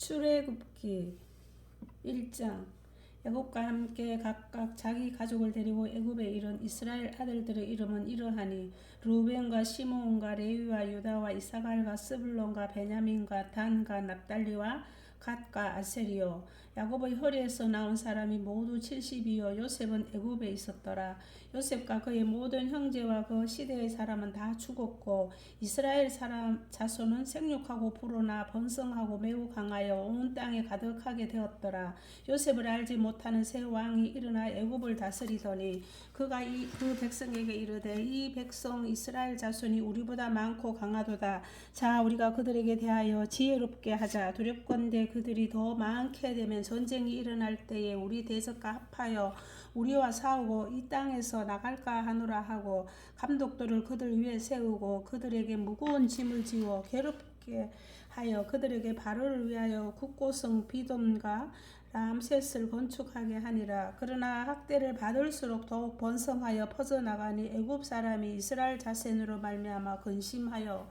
출애굽기 1장. 애굽과 함께 각각 자기 가족을 데리고 애굽에 이른 이스라엘 아들들의 이름은 이러하니 르우벤과 시므온과 레위와 유다와 이사갈과 스불론과 베냐민과 단과 납달리와 갓과 아셀이요. 야곱의 허리에서 나온 사람이 모두 70이요. 요셉은 애굽에 있었더라. 요셉과 그의 모든 형제와 그 시대의 사람은 다 죽었고 이스라엘 사람 자손은 생육하고 불어나 번성하고 매우 강하여 온 땅에 가득하게 되었더라. 요셉을 알지 못하는 새 왕이 일어나 애굽을 다스리더니 그가 그 백성에게 이르되 이 백성 이스라엘 자손이 우리보다 많고 강하도다. 자, 우리가 그들에게 대하여 지혜롭게 하자. 두렵건대 그들이 더 많게 되면 전쟁이 일어날 때에 우리 대적과 합하여 우리와 싸우고 이 땅에서 나갈까 하노라 하고 감독들을 그들 위에 세우고 그들에게 무거운 짐을 지워 괴롭게 하여 그들에게 바로를 위하여 국고성 비돔과 람셋을 건축하게 하니라. 그러나 학대를 받을수록 더욱 번성하여 퍼져나가니 애굽 사람이 이스라엘 자손으로 말미암아 근심하여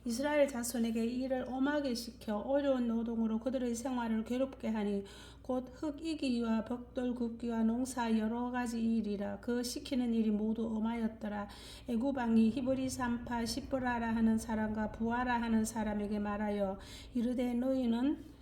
이스라엘 자손에게 일을 엄하게 시켜 어려운 노동으로 그들의 생활을 괴롭게 하니 곧 흙 이기와 벽돌 굽기와 농사 여러 가지 일이라. 그 시키는 일이 모두 엄하였더라. 애굽 왕이 히브리 산파 시브라라 하는 사람과 부하라 하는 사람에게 말하여 이르되 너희는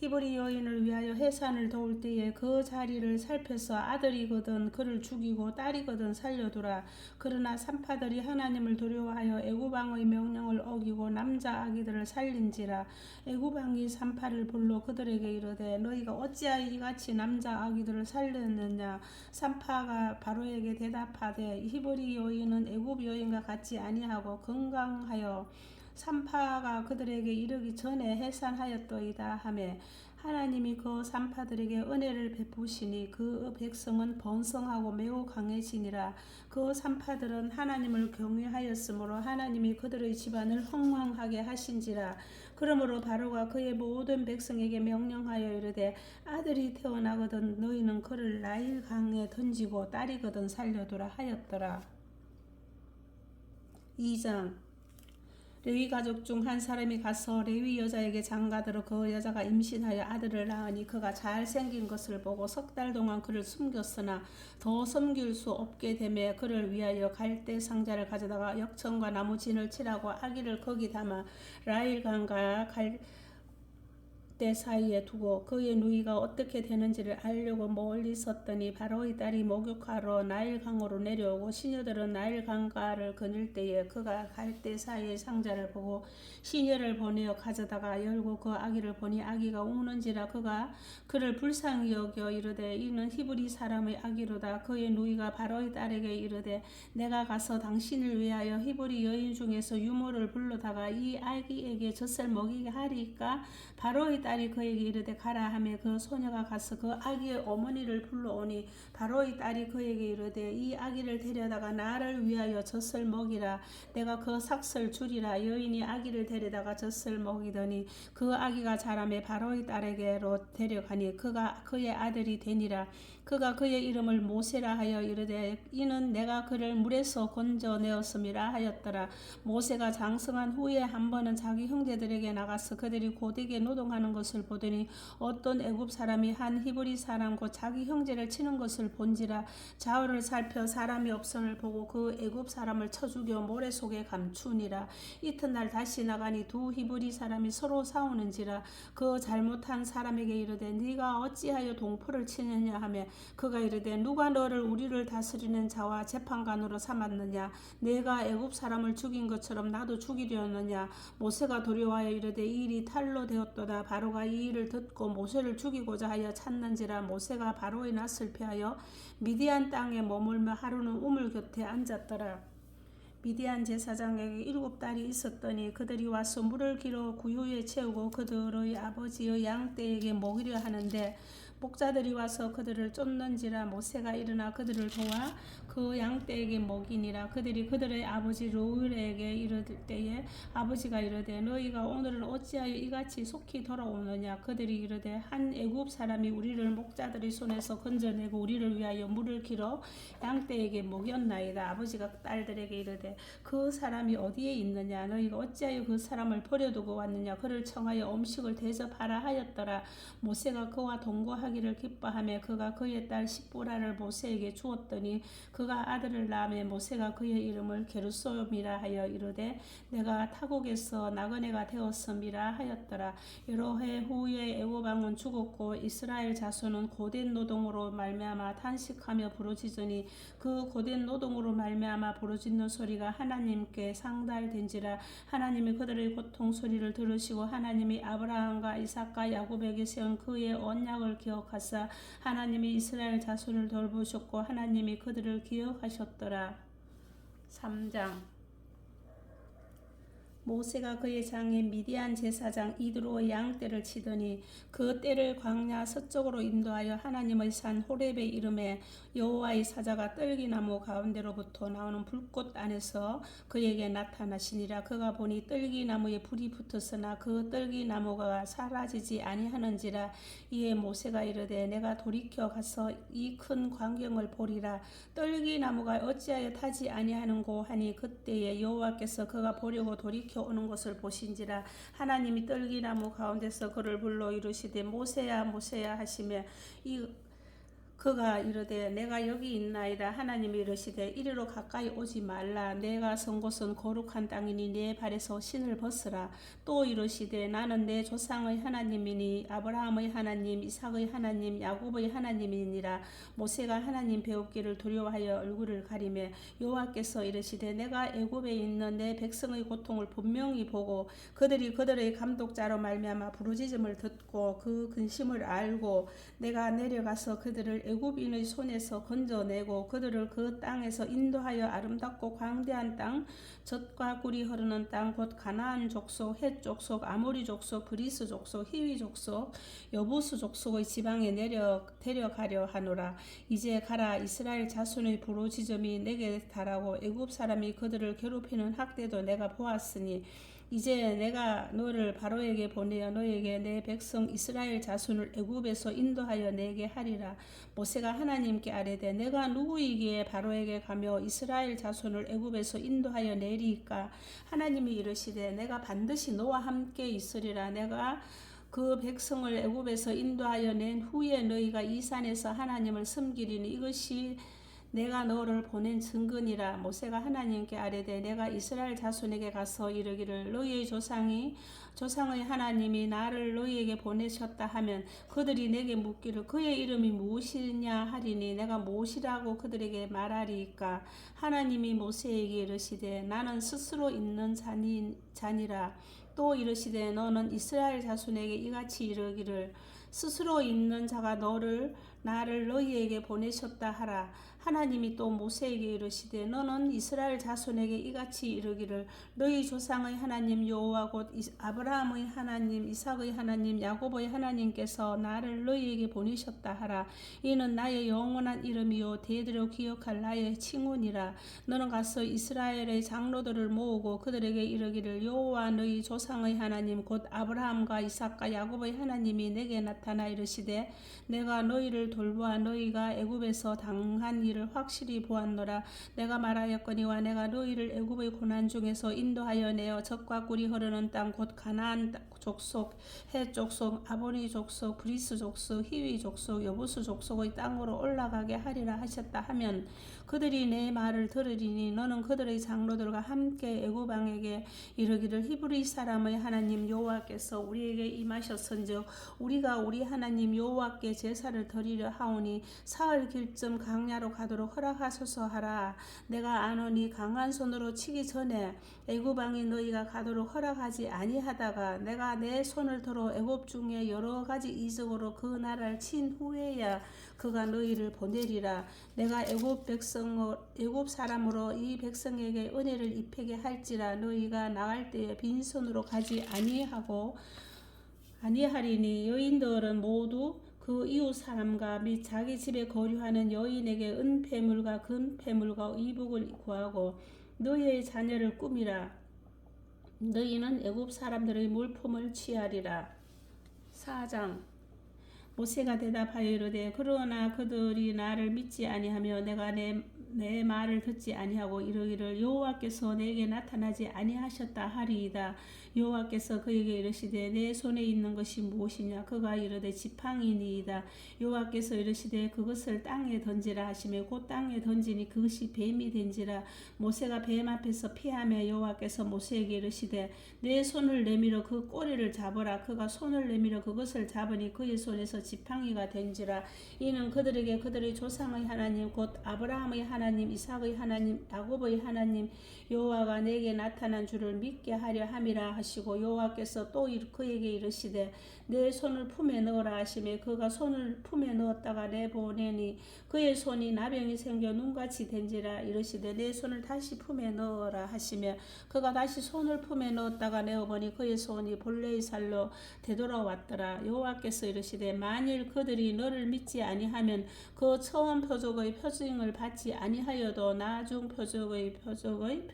히브리 여인을 위하여 해산을 도울 때에 그 자리를 살펴서 아들이거든 그를 죽이고 딸이거든 살려두라. 그러나 산파들이 하나님을 두려워하여 애굽 왕의 명령을 어기고 남자 아기들을 살린지라. 애굽 왕이 산파를 불러 그들에게 이르되 너희가 어찌하여 이같이 남자 아기들을 살렸느냐. 산파가 바로에게 대답하되 히브리 여인은 애굽 여인과 같지 아니하고 건강하여 산파가 그들에게 이르기 전에 해산하였더이다 하매 하나님이 그 산파들에게 은혜를 베푸시니 그 백성은 번성하고 매우 강해지니라. 그 산파들은 하나님을 경외하였으므로 하나님이 그들의 집안을 흥왕하게 하신지라. 그러므로 바로가 그의 모든 백성에게 명령하여 이르되 아들이 태어나거든 너희는 그를 나일 강에 던지고 딸이거든 살려두라 하였더라. 2장. 레위 가족 중 한 사람이 가서 레위 여자에게 장가들어 그 여자가 임신하여 아들을 낳으니 그가 잘생긴 것을 보고 석 달 동안 그를 숨겼으나 더 섬길 수 없게 되매 그를 위하여 갈대 상자를 가져다가 역청과 나무 진을 칠하고 아기를 거기 담아 라일강과 갈대 사이에 두고 그의 누이가 어떻게 되는지를 알려고 멀리 섰더니 바로의 딸이 목욕하러 나일강으로 내려오고 시녀들은 나일강가를 거닐 때에 그가 갈대 사이의 상자를 보고 시녀를 보내어 가져다가 열고 그 아기를 보니 아기가 우는지라. 그가 그를 불쌍히 여겨 이르되 이는 히브리 사람의 아기로다. 그의 누이가 바로의 딸에게 이르되 내가 가서 당신을 위하여 히브리 여인 중에서 유모를 불러다가 이 아기에게 젖을 먹이게 하리까. 바로의 딸이 그에게 이르되 가라 하며 그 소녀가 가서 그 아기의 어머니를 불러오니 바로의 딸이 그에게 이르되 이 아기를 데려다가 나를 위하여 젖을 먹이라. 내가 그 삭을 주리라. 여인이 아기를 데려다가 젖을 먹이더니 그 아기가 자라매 바로의 딸에게로 데려가니 그가 그의 아들이 되니라. 그가 그의 이름을 모세라 하여 이르되 이는 내가 그를 물에서 건져내었음이라 하였더라. 모세가 장성한 후에 한 번은 자기 형제들에게 나가서 그들이 고되게 노동하는 것을 보더니 어떤 애굽 사람이 한 히브리 사람 곧 자기 형제를 치는 것을 본지라. 좌우를 살펴 사람이 없음을 보고 그 애굽 사람을 쳐 죽여 모래 속에 감추니라. 이튿날 다시 나가니 두 히브리 사람이 서로 싸우는지라. 그 잘못한 사람에게 이르되 네가 어찌하여 동포를 치느냐 하며 그가 이르되 누가 너를 우리를 다스리는 자와 재판관으로 삼았느냐. 내가 애굽 사람을 죽인 것처럼 나도 죽이려느냐. 모세가 두려워하여 이르되 이 일이 탈로 되었도다. 바로가 이 일을 듣고 모세를 죽이고자 하여 찾는지라. 모세가 바로의 낯을 피하여 미디안 땅에 머물며 하루는 우물 곁에 앉았더라. 미디안 제사장에게 7딸이 있었더니 그들이 와서 물을 길어 구유에 채우고 그들의 아버지의 양떼에게 먹이려 하는데 목자들이 와서 그들을 쫓는지라 모세가 일어나 그들을 도와 그 양떼에게 먹이니라. 그들이 그들의 아버지 르우엘에게 이르을 때에 아버지가 이르되 너희가 오늘은 어찌하여 이같이 속히 돌아오느냐. 그들이 이르되 한 애굽 사람이 우리를 목자들의 손에서 건져내고 우리를 위하여 물을 길어 양떼에게 먹였나이다. 아버지가 딸들에게 이르되 그 사람이 어디에 있느냐. 너희가 어찌하여 그 사람을 버려두고 왔느냐. 그를 청하여 음식을 대접하라 하였더라. 모세가 그와 동거하기를 기뻐하며 그가 그의 딸 십보라를 모세에게 주었더니 그가 아들을 낳으며 모세가 그의 이름을 게르솜이라 하여 이르되 내가 타국에서 나그네가 되었음이라 하였더라. 여러 해 후에 애굽 왕은 죽었고 이스라엘 자손은 고된 노동으로 말미암아 탄식하며 부르짖으니 그 고된 노동으로 말미암아 부르짖는 소리가 하나님께 상달된지라. 하나님이 그들의 고통 소리를 들으시고 하나님이 아브라함과 이삭과 야곱에게 세운 그의 언약을 기억하사 하나님이 이스라엘 자손을 돌보셨고 하나님이 그들을 기억하셨더라. 3장. 모세가 그의 장인 미디안 제사장 이드로의 양떼를 치더니 그 떼를 광야 서쪽으로 인도하여 하나님의 산 호렙에 이름에 여호와의 사자가 떨기나무 가운데로부터 나오는 불꽃 안에서 그에게 나타나시니라. 그가 보니 떨기나무에 불이 붙었으나 그 떨기나무가 사라지지 아니하는지라. 이에 모세가 이르되 내가 돌이켜 가서 이 큰 광경을 보리라. 떨기나무가 어찌하여 타지 아니하는고 하니 그때에 여호와께서 그가 보려고 돌이켜 오는 것을 보신지라. 하나님이 떨기나무 가운데서 그를 불러 이르시되 모세야 모세야 하시며 그가 이르되 내가 여기 있나이다. 하나님이 이르시되 이리로 가까이 오지 말라. 내가 선 곳은 거룩한 땅이니 내 발에서 신을 벗으라. 또 이르시되 나는 내 조상의 하나님이니 아브라함의 하나님 이삭의 하나님 야곱의 하나님이니라. 모세가 하나님 배우기를 두려워하여 얼굴을 가리며 여호와께서 이르시되 내가 애굽에 있는 내 백성의 고통을 분명히 보고 그들이 그들의 감독자로 말미암아 부르짖음을 듣고 그 근심을 알고 내가 내려가서 그들을 애굽인의 손에서 건져내고 그들을 그 땅에서 인도하여 아름답고 광대한 땅 젖과 꿀이 흐르는 땅 곧 가나안 족속 헷 족속 아모리 족속 그리스 족속 히위 족속 여부스 족속의 지방에 데려가려 하노라. 이제 가라. 이스라엘 자손의 부르짖음이 내게 달하고 애굽 사람이 그들을 괴롭히는 학대도 내가 보았으니 이제 내가 너를 바로에게 보내어 너에게 내 백성 이스라엘 자손을 애굽에서 인도하여 내게 하리라. 모세가 하나님께 아뢰되 내가 누구이기에 바로에게 가며 이스라엘 자손을 애굽에서 인도하여 내리까. 하나님이 이르시되 내가 반드시 너와 함께 있으리라. 내가 그 백성을 애굽에서 인도하여 낸 후에 너희가 이 산에서 하나님을 섬기리니 이것이 내가 너를 보낸 증거니라. 모세가 하나님께 아뢰되 내가 이스라엘 자손에게 가서 이르기를 너희의 조상의 하나님이 나를 너희에게 보내셨다 하면 그들이 내게 묻기를 그의 이름이 무엇이냐 하리니 내가 무엇이라고 그들에게 말하리이까. 하나님이 모세에게 이르시되 나는 스스로 있는 자니라. 또 이르시되 너는 이스라엘 자손에게 이같이 이르기를 스스로 있는 자가 나를 너희에게 보내셨다 하라. 하나님이 또 모세에게 이르시되 너는 이스라엘 자손에게 이같이 이르기를 너희 조상의 하나님 여호와 곧 아브라함의 하나님 이삭의 하나님 야곱의 하나님께서 나를 너희에게 보내셨다 하라. 이는 나의 영원한 이름이요 대대로 기억할 나의 칭훈이라. 너는 가서 이스라엘의 장로들을 모으고 그들에게 이르기를 여호와 너희 조상의 하나님 곧 아브라함과 이삭과 야곱의 하나님이 내게 나타나 이르시되 내가 너희를 돌보아 너희가 애굽에서 당한 일을 확실히 보았노라. 내가 말하였거니와 내가 너희를 애굽의 고난 중에서 인도하여 내어 젖과 꿀이 흐르는 땅 곧 가나안 족속 헷 족속 아모리 족속 그리스 족속 히위 족속 여부스 족속의 땅으로 올라가게 하리라 하셨다 하면 그들이 내 말을 들으리니 너는 그들의 장로들과 함께 애굽 왕에게 이르기를 히브리 사람의 하나님 여호와께서 우리에게 임하셨은즉 우리가 우리 하나님 여호와께 제사를 드리려 하오니 사흘 길쯤 광야로 가도록 허락하소서 하라. 내가 아노니 강한 손으로 치기 전에 애굽 왕이 너희가 가도록 허락하지 아니하다가 내가 내 손을 들어 애굽 중에 여러 가지 이적으로 그 나라를 친 후에야 그가 너희를 보내리라. 내가 애굽 사람으로 이 백성에게 은혜를 입히게 할지라. 너희가 나갈 때에 빈손으로 가지 아니하리니 여인들은 모두 그 그 이웃 사람과 및 자기 집에 거류하는 여인에게 은폐물과 금폐물과 의복을 구하고 너희의 자녀를 꾸미라. 너희는 애굽 사람들의 물품을 취하리라. 4장. 모세가 대답하여 이르되 그러나 그들이 나를 믿지 아니하며 내가 내 말을 듣지 아니하고 이르기를 여호와께서 내게 나타나지 아니하셨다 하리이다. 여호와께서 그에게 이르시되 내 손에 있는 것이 무엇이냐. 그가 이르되 지팡이니이다. 여호와께서 이르시되 그것을 땅에 던지라 하시며 곧 땅에 던지니 그것이 뱀이 된지라. 모세가 뱀 앞에서 피하며 여호와께서 모세에게 이르시되 내 손을 내밀어 그 꼬리를 잡으라. 그가 손을 내밀어 그것을 잡으니 그의 손에서 지팡이가 된지라. 이는 그들에게 그들의 조상의 하나님 곧 아브라함의 하나님 이삭의 하나님 야곱의 하나님 여호와가 내게 나타난 줄을 믿게 하려 함이라 하시고 여호와께서 또 그에게 이르시되 내 손을 품에 넣으라 하시며 그가 손을 품에 넣었다가 내보내니 그의 손이 나병이 생겨 눈같이 된지라. 이르시되 내 손을 다시 품에 넣으라 하시며 그가 다시 손을 품에 넣었다가 내어보니 그의 손이 본래의 살로 되돌아왔더라. 여호와께서 이르시되 만일 그들이 너를 믿지 아니하면 그 처음 표적의 표징을 받지 아니하여도 나중 표적의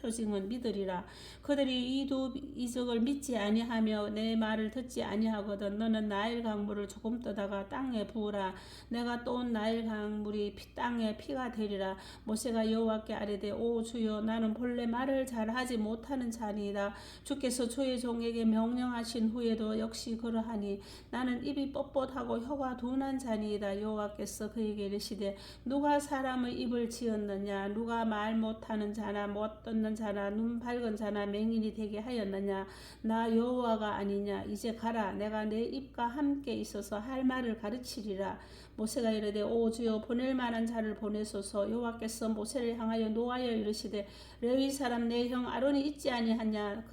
표징은 믿으리라. 그들이 이 두 이적을 믿지 아니하며 내 말을 듣지 아니하거든 너는 나일 강물을 조금 떠다가 땅에 부으라. 내가 또 온 나일 강물이 땅에 피가 되리라. 모세가 여호와께 아뢰되 오 주여 나는 본래 말을 잘하지 못하는 자니이다. 주께서 주의 종에게 명령하신 후에도 역시 그러하니 나는 입이 뻣뻣하고 혀가 둔한 자니이다. 여호와께서 그에게 이르시되 누가 사람의 입을 지었느냐. 누가 말 못하는 자나 못 듣는 자나 눈 밝은 자나 맹인이 되게 하였느냐. 나 여호와가 아니냐. 이제 가라. 내가 내 입과 함께 있어서 할 말을 가르치리라. 모세가 이르되 오 주여 보낼 만한 자를 보내소서. 여호와께서 모세를 향하여 노하여 이르시되 레위 사람 내 형 아론이 있지 아니하냐.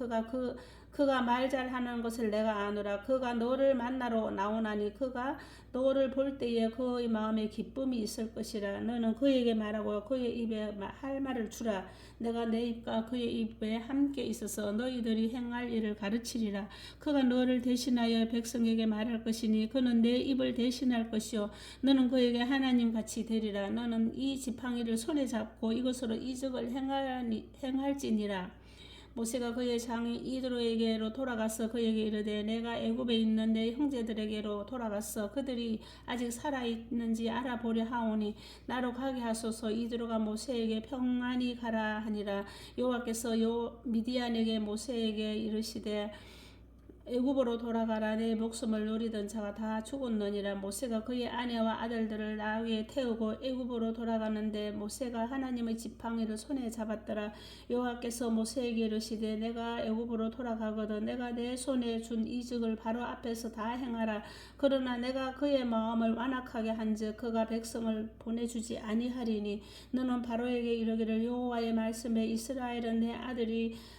그가 말 잘하는 것을 내가 아노라. 그가 너를 만나러 나오나니 그가 너를 볼 때에 그의 마음에 기쁨이 있을 것이라. 너는 그에게 말하고 그의 입에 할 말을 주라. 내가 내 입과 그의 입에 함께 있어서 너희들이 행할 일을 가르치리라. 그가 너를 대신하여 백성에게 말할 것이니 그는 내 입을 대신할 것이요 너는 그에게 하나님같이 되리라. 너는 이 지팡이를 손에 잡고 이것으로 이적을 행할지니라. 모세가 그의 장인 이드로에게로 돌아가서 그에게 이르되 내가 애굽에 있는 내 형제들에게로 돌아가서 그들이 아직 살아있는지 알아보려 하오니 나로 가게 하소서. 이드로가 모세에게 평안히 가라 하니라. 여호와께서 미디안에게 모세에게 이르시되 애굽으로 돌아가라. 내 목숨을 노리던 자가 다 죽었느니라. 모세가 그의 아내와 아들들을 나귀에 태우고 애굽으로 돌아가는데 모세가 하나님의 지팡이를 손에 잡았더라. 여호와께서 모세에게 이르시되 내가 애굽으로 돌아가거든 내가 내 손에 준 이적을 바로 앞에서 다 행하라. 그러나 내가 그의 마음을 완악하게 한즉 그가 백성을 보내주지 아니하리니 너는 바로에게 이르기를 여호와의 말씀에 이스라엘은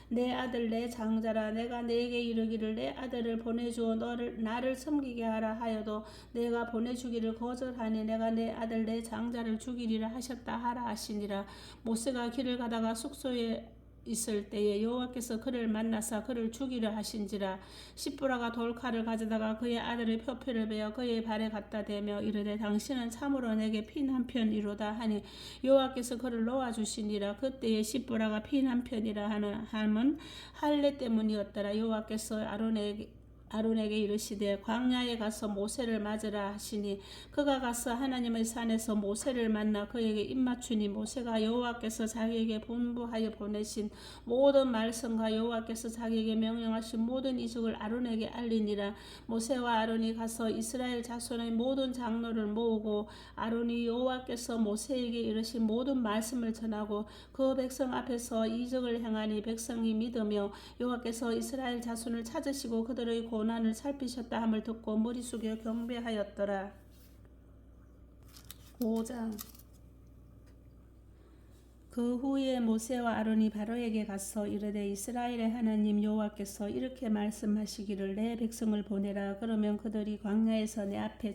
내 아들 내 장자라. 내가 내게 이르기를 내 아들을 보내주어 나를 섬기게 하라 하여도 내가 보내주기를 거절하니 내가 내 아들 내 장자를 죽이리라 하셨다 하라 하시니라. 모세가 길을 가다가 숙소에 있을 때에 여호와께서 그를 만나사 그를 죽이려 하신지라. 십부라가 돌칼을 가져다가 그의 아들의 표표를 베어 그의 발에 갖다 대며 이르되 당신은 참으로 내게 피난 편이로다 하니 여호와께서 그를 놓아주시니라. 그때에 십부라가 피난 편이라 함은 할례 때문이었더라. 여호와께서 아론에게 이르시되 광야에 가서 모세를 맞으라 하시니 그가 가서 하나님의 산에서 모세를 만나 그에게 입맞추니 모세가 여호와께서 자기에게 분부하여 보내신 모든 말씀과 여호와께서 자기에게 명령하신 모든 이적을 아론에게 알리니라. 모세와 아론이 가서 이스라엘 자손의 모든 장로를 모으고 아론이 여호와께서 모세에게 이르신 모든 말씀을 전하고 그 백성 앞에서 이적을 행하니 백성이 믿으며 여호와께서 이스라엘 자손을 찾으시고 그들의 고난을 살피셨다 함을 듣고 머리 숙여 경배하였더라. 5장. 그 후에 모세와 아론이 바로에게 가서 이르되 이스라엘의 하나님 여호와께서 이렇게 말씀하시기를 내 백성을 보내라. 그러면 그들이 광야에서 내 앞에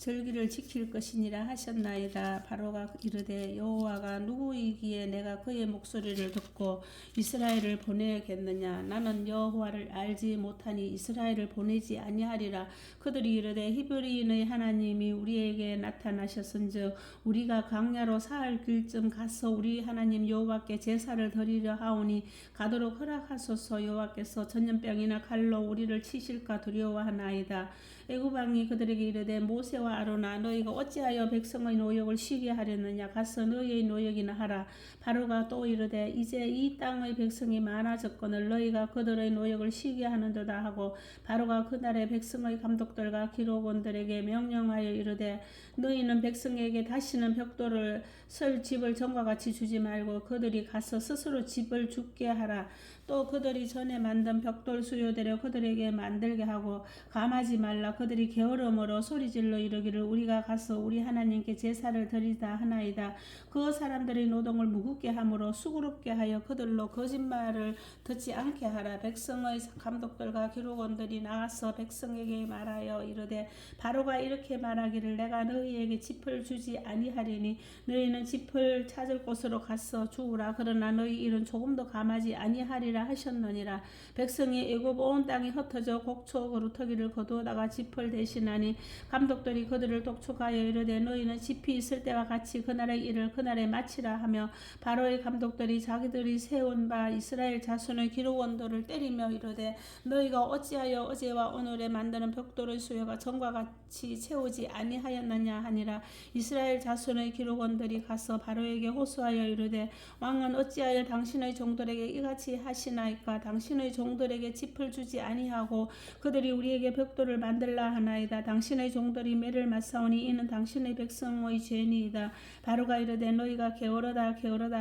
절기를 지킬 것이니라 하셨나이다. 바로가 이르되 여호와가 누구이기에 내가 그의 목소리를 듣고 이스라엘을 보내겠느냐. 나는 여호와를 알지 못하니 이스라엘을 보내지 아니하리라. 그들이 이르되 히브리인의 하나님이 우리에게 나타나셨은즉 우리가 광야로 사흘 길쯤 가서 우리 하나님 여호와께 제사를 드리려 하오니 가도록 허락하소서. 여호와께서 전염병이나 칼로 우리를 치실까 두려워하나이다. 애굽 왕이 그들에게 이르되 모세와 아론아 너희가 어찌하여 백성의 노역을 쉬게 하려느냐. 가서 너희의 노역이나 하라. 바로가 또 이르되 이제 이 땅의 백성이 많아졌거늘 너희가 그들의 노역을 쉬게 하는도다 하고 바로가 그날의 백성의 감독들과 기록원들에게 명령하여 이르되 너희는 백성에게 다시는 벽돌을 설 집을 전과 같이 주지 말고 그들이 가서 스스로 집을 짓게 하라. 또 그들이 전에 만든 벽돌 수요대로 그들에게 만들게 하고 감하지 말라. 그들이 게으름으로 소리질러 이르기를 우리가 가서 우리 하나님께 제사를 드리다 하나이다. 그 사람들의 노동을 무겁게 함으로 수고롭게 하여 그들로 거짓말을 듣지 않게 하라. 백성의 감독들과 기록원들이 나가서 백성에게 말하여 이르되 바로가 이렇게 말하기를 내가 너희에게 짚을 주지 아니하리니 너희는 짚을 찾을 곳으로 가서 주우라. 그러나 너희 일은 조금도 감하지 아니하리라 하셨느니라. 백성이 애굽 온 땅이 흩어져 곡초 그루터기를 거두어다가 짚을 대신하니 감독들이 그들을 독촉하여 이르되 너희는 짚이 있을 때와 같이 그날의 일을 그날에 마치라 하며 바로의 감독들이 자기들이 세운 바 이스라엘 자손의 기록원들을 때리며 이르되 너희가 어찌하여 어제와 오늘에 만드는 벽돌의 수요가 전과 같이 채우지 아니하였느냐 하니라. 이스라엘 자손의 기록원들이 가서 바로에게 호소하여 이르되 왕은 어찌하여 당신의 종들에게 이같이 하시나이까. 당신의 종들에게 짚을 주지 아니하고 그들이 우리에게 벽돌을 만들라 하나이다. 당신의 종들이 매를 맞사오니 이는 당신의 백성의 죄니이다. 바로가 이르되 너희가 게으르다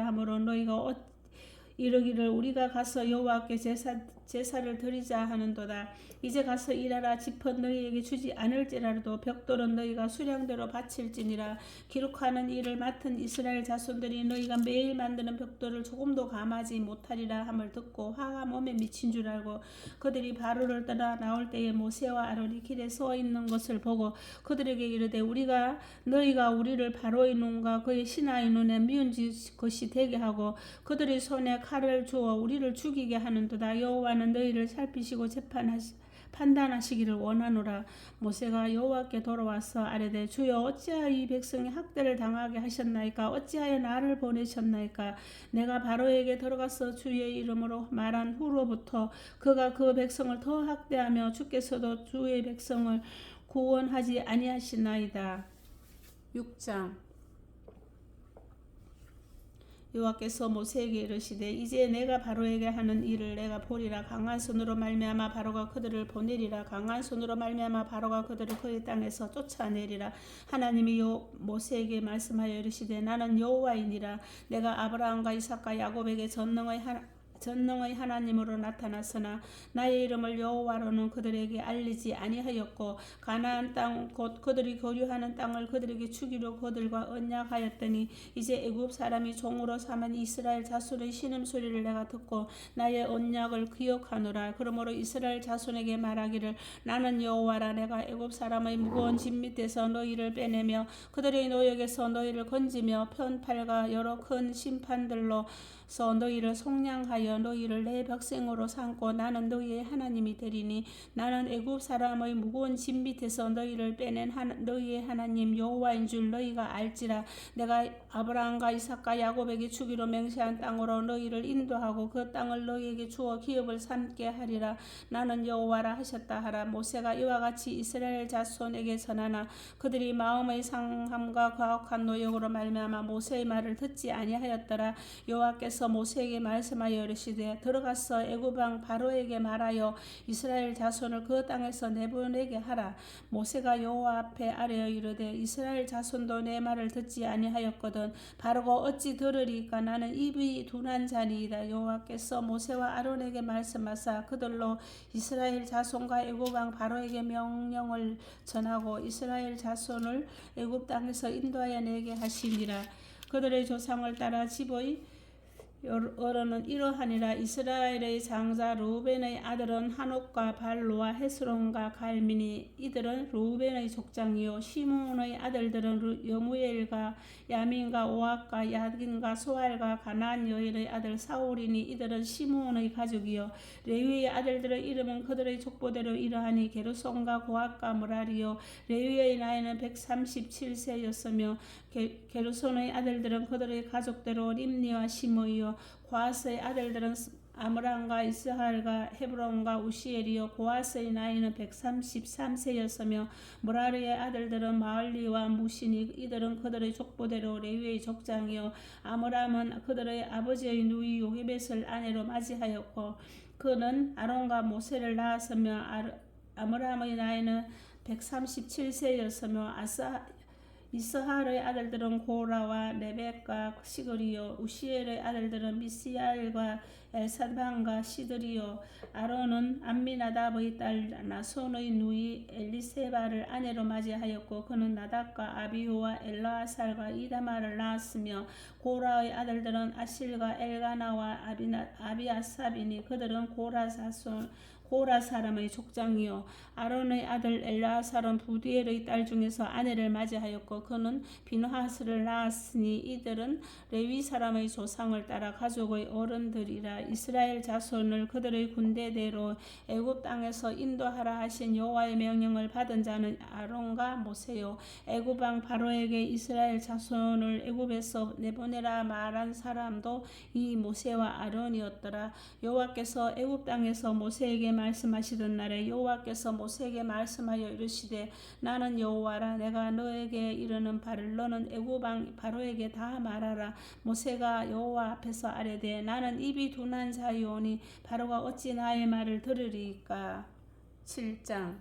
하므로 너희가 이르기를 우리가 가서 여호와께 제사를 드리자 하는도다. 이제 가서 일하라. 짚은 너희에게 주지 않을지라도 벽돌은 너희가 수량대로 바칠지니라. 기록하는 일을 맡은 이스라엘 자손들이 너희가 매일 만드는 벽돌을 조금도 감하지 못하리라 함을 듣고 화가 몸에 미친 줄 알고 그들이 바로를 떠나 나올 때에 모세와 아론이 길에 서 있는 것을 보고 그들에게 이르되 너희가 우리를 바로의 눈과 그의 신하의 눈에 미운 것이 되게 하고 그들의 손에 칼을 주어 우리를 죽이게 하는도다. 여호와는 너희를 살피시고 판단하시기를 원하노라. 모세가 여호와께 돌아와서 아뢰되 주여 어찌하여 이 백성이 학대를 당하게 하셨나이까. 어찌하여 나를 보내셨나이까. 내가 바로에게 들어가서 주의 이름으로 말한 후로부터 그가 그 백성을 더 학대하며 주께서도 주의 백성을 구원하지 아니하시나이다. 6장. 여호와께서 모세에게 이르시되 이제 내가 바로에게 하는 일을 내가 보리라. 강한 손으로 말미암아 바로가 그들을 보내리라. 강한 손으로 말미암아 바로가 그들을 그의 땅에서 쫓아내리라. 하나님이 모세에게 말씀하여 이르시되 나는 여호와이니라. 내가 아브라함과 이삭과 야곱에게 전능의 하나님으로 나타났으나 나의 이름을 여호와로는 그들에게 알리지 아니하였고 가나안 땅 곧 그들이 거류하는 땅을 그들에게 주기로 그들과 언약하였더니 이제 애굽 사람이 종으로 삼은 이스라엘 자손의 신음소리를 내가 듣고 나의 언약을 기억하노라. 그러므로 이스라엘 자손에게 말하기를 나는 여호와라. 내가 애굽 사람의 무거운 짐 밑에서 너희를 빼내며 그들의 노역에서 너희를 건지며 편팔과 여러 큰 심판들로 너희를 속량하여 너희를 내 백성으로 삼고 나는 너희의 하나님이 되리니 나는 애굽 사람의 무거운 짐 밑에서 너희를 빼낸 너희의 하나님 여호와인 줄 너희가 알지라. 내가 아브라함과 이삭과 야곱에게 주기로 맹세한 땅으로 너희를 인도하고 그 땅을 너희에게 주어 기업을 삼게 하리라. 나는 여호와라 하셨다 하라. 모세가 이와 같이 이스라엘 자손에게 전하나 그들이 마음의 상함과 가혹한 노역으로 말미암아 모세의 말을 듣지 아니하였더라. 여호와께서 모세에게 말씀하여 이르시되 들어가서 애굽 왕 바로에게 말하여 이스라엘 자손을 그 땅에서 내보내게 하라. 모세가 여호와 앞에 아뢰어 이르되 이스라엘 자손도 내 말을 듣지 아니하였거든 바로가 어찌 들으리까. 나는 입이 둔한 자니이다. 여호와께서 모세와 아론에게 말씀하사 그들로 이스라엘 자손과 애굽 왕 바로에게 명령을 전하고 이스라엘 자손을 애굽 땅에서 인도하여 내게 하시니라. 그들의 조상을 따라 집의 여러는 이러하니라. 이스라엘의 장자 르우벤의 아들은 한옥과 발로와 헤스론과 갈미니. 이들은 르우벤의 족장이요. 시므온의 아들들은 여무엘과 야민과 오악과 야긴과 소알과 가나안 여인의 아들 사울이니. 이들은 시므온의 가족이요. 레위의 아들들의 이름은 그들의 족보대로 이러하니 게르손과 고핫과 므라리요. 레위의 나이는 137세였으며 게르손의 아들들은 그들의 가족대로 림니와 시므이요. 고핫의 아들들은 아므람과 이스할과 헤브론과 우시엘이요. 고핫의 나이는 133세였으며 므라리의 아들들은 마을리와 무시니. 이들은 그들의 족보대로 레위의 족장이요. 아므람은 그들의 아버지의 누이 요게벳을 아내로 맞이하였고 그는 아론과 모세를 낳았으며 아므람의 나이는 137세였으며 이스할의 아들들은 고라와 레벡과 시그리요. 우시엘의 아들들은 미스야엘과 엘사반과 시드리요. 아론은 암미나답의 딸 나손의 누이 엘리세바를 아내로 맞이하였고 그는 나답과 아비후와 엘라아살과 이다마를 낳았으며 고라의 아들들은 아실과 엘가나와 아비아삽이니. 그들은 고라 사람의 족장이요. 아론의 아들 엘라살은 부디엘의 딸 중에서 아내를 맞이하였고 그는 비느하스를 낳았으니. 이들은 레위 사람의 조상을 따라 가족의 어른들이라. 이스라엘 자손을 그들의 군대대로 애굽 땅에서 인도하라 하신 여호와의 명령을 받은 자는 아론과 모세요. 애굽 왕 바로에게 이스라엘 자손을 애굽에서 내보내라 말한 사람도 이 모세와 아론이었더라. 여호와께서 애굽 땅에서 모세에게 말씀하시던 날에 여호와께서 모세에게 말씀하여 이르시되 나는 여호와라. 내가 너에게 이르는 바를 너는 애굽 왕 바로에게 다 말하라. 모세가 여호와 앞에서 아뢰되 나는 입이 둔한 자이오니 바로가 어찌 나의 말을 들으리까. 7장.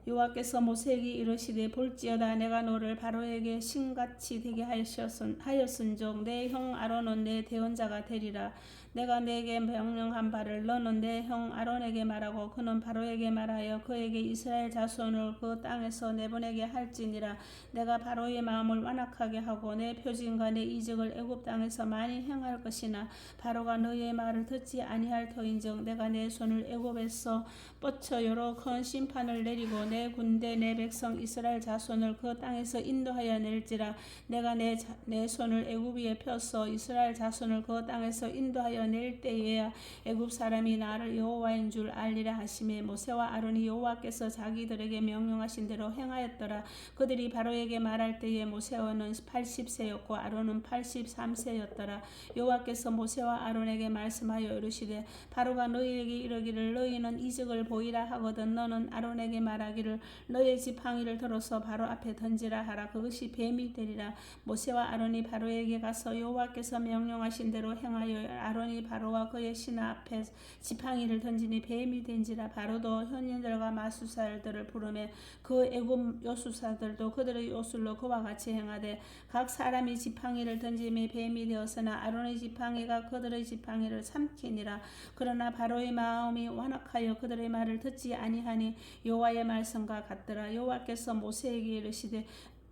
여호와께서 모세에게 이르시되 볼지어다 내가 너를 바로에게 신같이 되게 하였은즉 내 형 아론은 내 대언자가 되리라. 내가 네게 명령한 바를 너는 내 형 아론에게 말하고 그는 바로에게 말하여 그에게 이스라엘 자손을 그 땅에서 내보내게 할지니라. 내가 바로의 마음을 완악하게 하고 내 표징과 내 이적을 애굽 땅에서 많이 행할 것이나 바로가 너의 말을 듣지 아니할 터인즉 내가 내 손을 애굽에서 뻗쳐 여러 큰 심판을 내리고 내 군대 내 백성 이스라엘 자손을 그 땅에서 인도하여 낼지라. 내가 내 손을 애굽 위에 펴서 이스라엘 자손을 그 땅에서 인도하여 낼 때에야 애굽 사람이 나를 여호와인 줄 알리라 하시매 모세와 아론이 여호와께서 자기들에게 명령하신 대로 행하였더라. 그들이 바로에게 말할 때에 모세는 80세였고 아론은 83세였더라. 여호와께서 모세와 아론에게 말씀하여 이르시되 바로가 너희에게 이르기를 너희는 이적을 보이라 하거든 너는 아론에게 말하기를 너의 지팡이를 들어서 바로 앞에 던지라 하라. 그것이 뱀이 되리라. 모세와 아론이 바로에게 가서 여호와께서 명령하신 대로 행하여 아론이 바로와 그의 신하 앞에 지팡이를 던지니 뱀이 된지라. 바로도 현인들과 마수살들을 부르매 그 애굽 요수사들도 그들의 요술로 그와 같이 행하되 각 사람이 지팡이를 던짐에 뱀이 되었으나 아론의 지팡이가 그들의 지팡이를 삼키니라. 그러나 바로의 마음이 완악하여 그들의 말을 듣지 아니하니 여호와의 말씀과 같더라. 여호와께서 모세에게 이르시되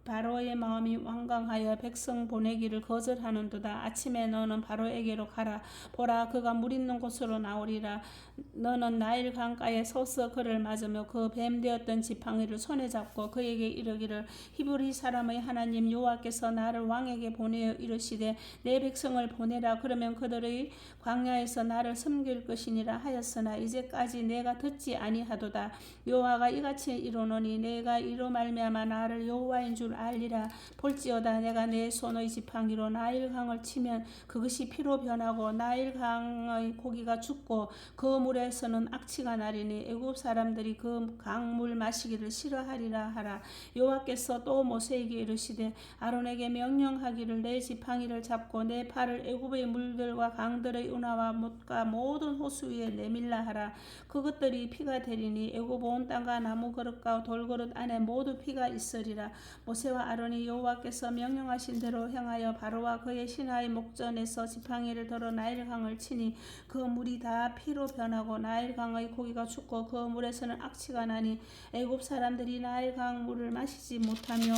바로의 마음이 완강하여 백성 보내기를 거절하는도다. 아침에 너는 바로에게로 가라. 보라 그가 물 있는 곳으로 나오리라. 너는 나일 강가에 서서 그를 맞으며 그 뱀 되었던 지팡이를 손에 잡고 그에게 이르기를 히브리 사람의 하나님 여호와께서 나를 왕에게 보내어 이르시되 내 백성을 보내라. 그러면 그들의 광야에서 나를 섬길 것이니라 하였으나 이제까지 내가 듣지 아니하도다. 여호와가 이같이 이르노니 내가 이로 말미암아 나를 여호와인 줄 알리라. 볼지어다 내가 내 손의 지팡이로 나일강을 치면 그것이 피로 변하고 나일강의 고기가 죽고 그 물에서는 악취가 나리니 애굽 사람들이 그 강물 마시기를 싫어하리라 하라. 여호와께서 또 모세에게 이르시되 아론에게 명령하기를 내 지팡이를 잡고 내 팔을 애굽의 물들과 강들의 운하와 못과 모든 호수 위에 내밀라 하라. 그것들이 피가 되리니 애굽 온 땅과 나무 그릇과 돌 그릇 안에 모두 피가 있으리라. 모세와 아론이 여호와께서 명령하신 대로 행하여 바로와 그의 신하의 목전에서 지팡이를 들어 나일강을 치니 그 물이 다 피로 변하고 나일강의 고기가 죽고 그 물에서는 악취가 나니 애굽 사람들이 나일강 물을 마시지 못하며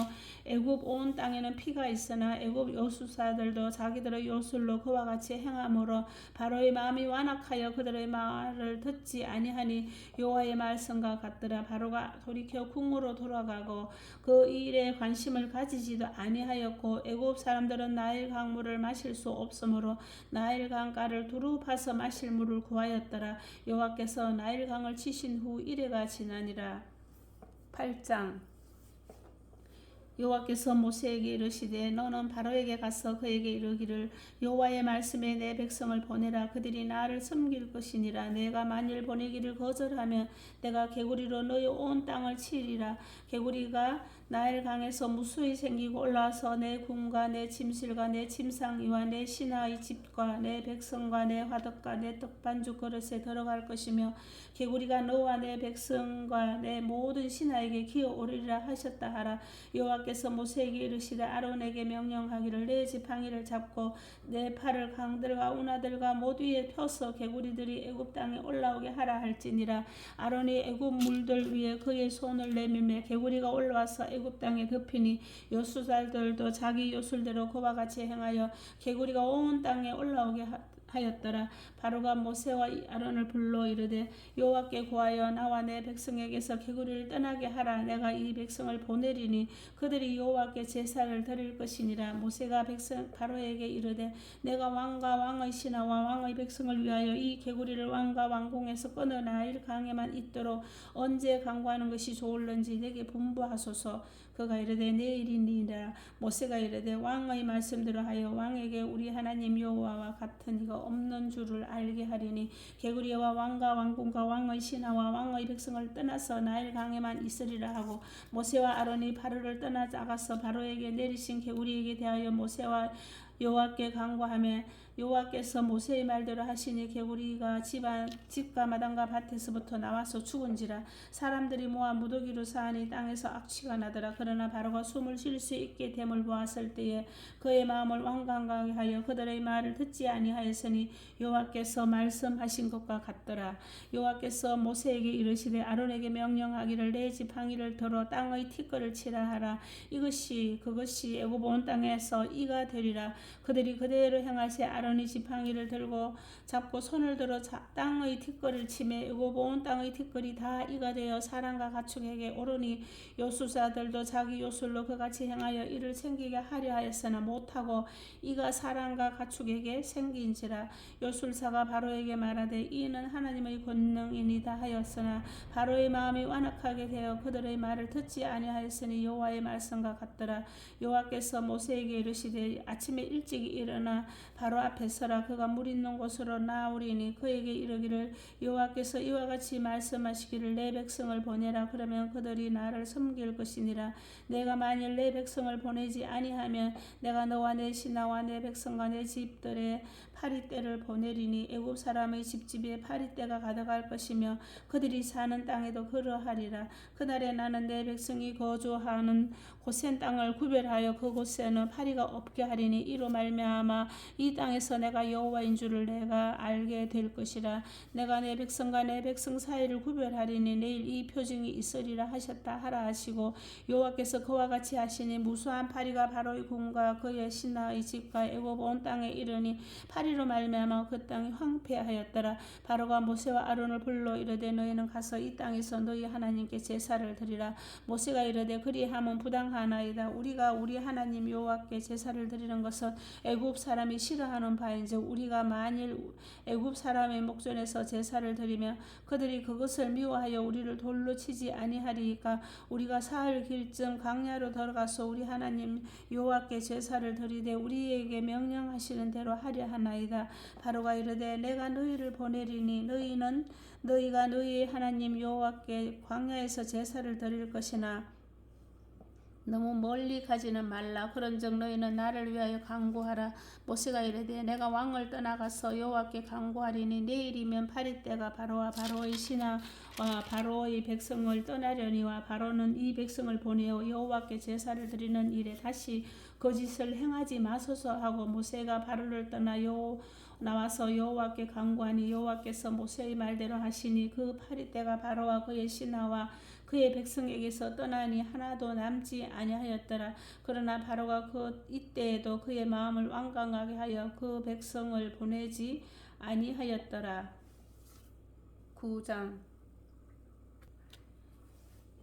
애굽 온 땅에는 피가 있으나 애굽 요술사들도 자기들의 요술로 그와 같이 행함으로 바로의 마음이 완악하여 그들의 말을 듣지 아니하니 여호와의 말씀과 같더라. 바로가 돌이켜 궁으로 돌아가고 그 일에 관심을 가지지도 아니하였고 애굽 사람들은 나일 강물을 마실 수 없으므로 나일 강가를 두루 파서 마실 물을 구하였더라. 여호와께서 나일 강을 치신 후 이래가 지나니라. 8장. 여호와께서 모세에게 이르시되 너는 바로에게 가서 그에게 이르기를 여호와의 말씀에 내 백성을 보내라. 그들이 나를 섬길 것이니라. 내가 만일 보내기를 거절하면 내가 개구리로 너희 온 땅을 치리라. 개구리가 나일 강에서 무수히 생기고 올라와서 내 궁과 내 침실과 내 침상이와 내 신하의 집과 내 백성과 내 화덕과 내 떡반죽 그릇에 들어갈 것이며 개구리가 너와 내 백성과 내 모든 신하에게 기어오르리라 하셨다 하라. 여호와께서 모세에게 이르시되 아론에게 명령하기를 내 지팡이를 잡고 내 팔을 강들과 운하들과 모두 위에 펴서 개구리들이 애굽 땅에 올라오게 하라 할지니라. 아론이 애굽 물들 위에 그의 손을 내밀매 개구리가 올라와서 애굽 땅에 덮이니 요술사들도 자기 요술대로 그와 같이 행하여 개구리가 온 땅에 올라오게 하였더라. 바로가 모세와 아론을 불러 이르되 여호와께 구하여 나와 내 백성에게서 개구리를 떠나게 하라. 내가 이 백성을 보내리니 그들이 여호와께 제사를 드릴 것이니라. 모세가 백성 바로에게 이르되 내가 왕과 왕의 신하와 왕의 백성을 위하여 이 개구리를 왕과 왕궁에서 끊어 나일 강에만 있도록 언제 강구하는 것이 좋을는지 내게 분부하소서. 그가 이르되 내일이니라. 모세가 이르되 왕의 말씀대로 하여 왕에게 우리 하나님 여호와와 같은 이가 없는 줄을 알게 하리니 개구리와 왕과 왕궁과 왕의 신하와 왕의 백성을 떠나서 나일 강에만 있으리라 하고 모세와 아론이 바로를 떠나 나가서 바로에게 내리신 개구리에게 대하여 모세와 여호와께 간구하며 여호와께서 모세의 말대로 하시니 개구리가 집과 마당과 밭에서부터 나와서 죽은지라. 사람들이 모아 무더기로 사하니 땅에서 악취가 나더라. 그러나 바로가 숨을 쉴 수 있게 됨을 보았을 때에 그의 마음을 완강하게 하여 그들의 말을 듣지 아니하였으니 여호와께서 말씀하신 것과 같더라. 여호와께서 모세에게 이르시되 아론에게 명령하기를 내 지팡이를 들어 땅의 티끌을 치라 하라. 그것이 애굽 온 땅에서 이가 되리라. 그들이 그대로 행하세 아론이 지팡이를 들고 잡고 손을 들어 땅의 티끌을 치매 애굽 온 땅의 티끌이 다 이가 되어 사람과 가축에게 오르니 요술사들도 자기 요술로 그같이 행하여 이를 생기게 하려 하였으나 못하고 이가 사람과 가축에게 생긴지라. 요술사가 바로에게 말하되 이는 하나님의 권능이니이다 하였으나 바로의 마음이 완악하게 되어 그들의 말을 듣지 아니하였으니 여호와의 말씀과 같더라. 여호와께서 모세에게 이르시되 아침에 일찍 일어나 바로 앞에 서라. 그가 물 있는 곳으로 나오리니 그에게 이르기를 여호와께서 이와 같이 말씀하시기를 내 백성을 보내라. 그러면 그들이 나를 섬길 것이니라. 내가 만일 내 백성을 보내지 아니하면 내가 너와 내 신하와 내 백성과 내 집들의 파리떼를 보내리니 애굽 사람의 집집에 파리떼가 가득할 것이며 그들이 사는 땅에도 그러하리라. 그날에 나는 내 백성이 거주하는 고센 땅을 구별하여 그곳에는 파리가 없게 하리니 이로 말미암아 이 땅에서 내가 여호와인 줄을 내가 알게 될 것이라. 내가 내 백성과 내 백성 사이를 구별하리니 내일 이 표징이 있으리라 하셨다 하라 하시고 여호와께서 그와 같이 하시니 무수한 파리가 바로의 궁과 그의 신하의 집과 애굽 온 땅에 이르니 파리로 말미암아 그 땅이 황폐하였더라. 바로가 모세와 아론을 불러 이르되 너희는 가서 이 땅에서 너희 하나님께 제사를 드리라. 모세가 이르되 그리함은 부당하나이다. 우리가 우리 하나님 여호와께 제사를 드리는 것은 애굽 사람이 싫어하는 바인즉 우리가 만일 애굽 사람의 목전에서 제사를 드리면 그들이 그것을 미워하여 우리를 돌로 치지 아니하리이까 우리가 사흘 길쯤 광야로 들어가서 우리 하나님 여호와께 제사를 드리되 우리에게 명령하시는 대로 하려 하나이다. 바로가 이르되 내가 너희를 보내리니 너희가 너희 하나님 여호와께 광야에서 제사를 드릴 것이나 너무 멀리 가지는 말라. 그런즉 너희는 나를 위하여 간구하라. 모세가 이르되 내가 왕을 떠나가서 여호와께 간구하리니 내일이면 파리떼가 바로와 바로의 신하와 바로의 백성을 떠나려니와 바로는 이 백성을 보내어 여호와께 제사를 드리는 일에 다시 거짓을 행하지 마소서 하고 모세가 바로를 떠나 나와서 여호와께 간구하니 여호와께서 모세의 말대로 하시니 그 파리떼가 바로와 그의 신하와 그의 백성에게서 떠나니 하나도 남지 아니하였더라. 그러나 바로가 이때에도 그의 마음을 완강하게 하여 그 백성을 보내지 아니하였더라. 9장.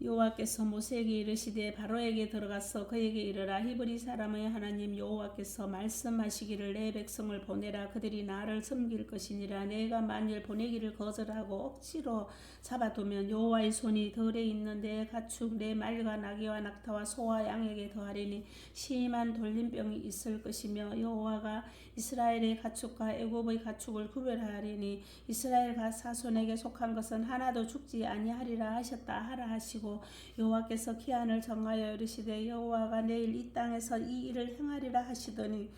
여호와께서 모세에게 이르시되 바로에게 들어가서 그에게 이르라. 히브리 사람의 하나님 여호와께서 말씀하시기를 내 백성을 보내라. 그들이 나를 섬길 것이니라. 내가 만일 보내기를 거절하고 억지로 잡아두면 여호와의 손이 들에 있는 내 가축 내 말과 나귀와 낙타와 소와 양에게 더하리니 심한 돌림병이 있을 것이며 여호와가 이스라엘의 가축과 애굽의 가축을 구별하리니 이스라엘 사손에게 속한 것은 하나도 죽지 아니하리라 하셨다 하라 하시고 여호와께서 기한을 정하여 이르시되 여호와가 내일 이 땅에서 이 일을 행하리라 하시더니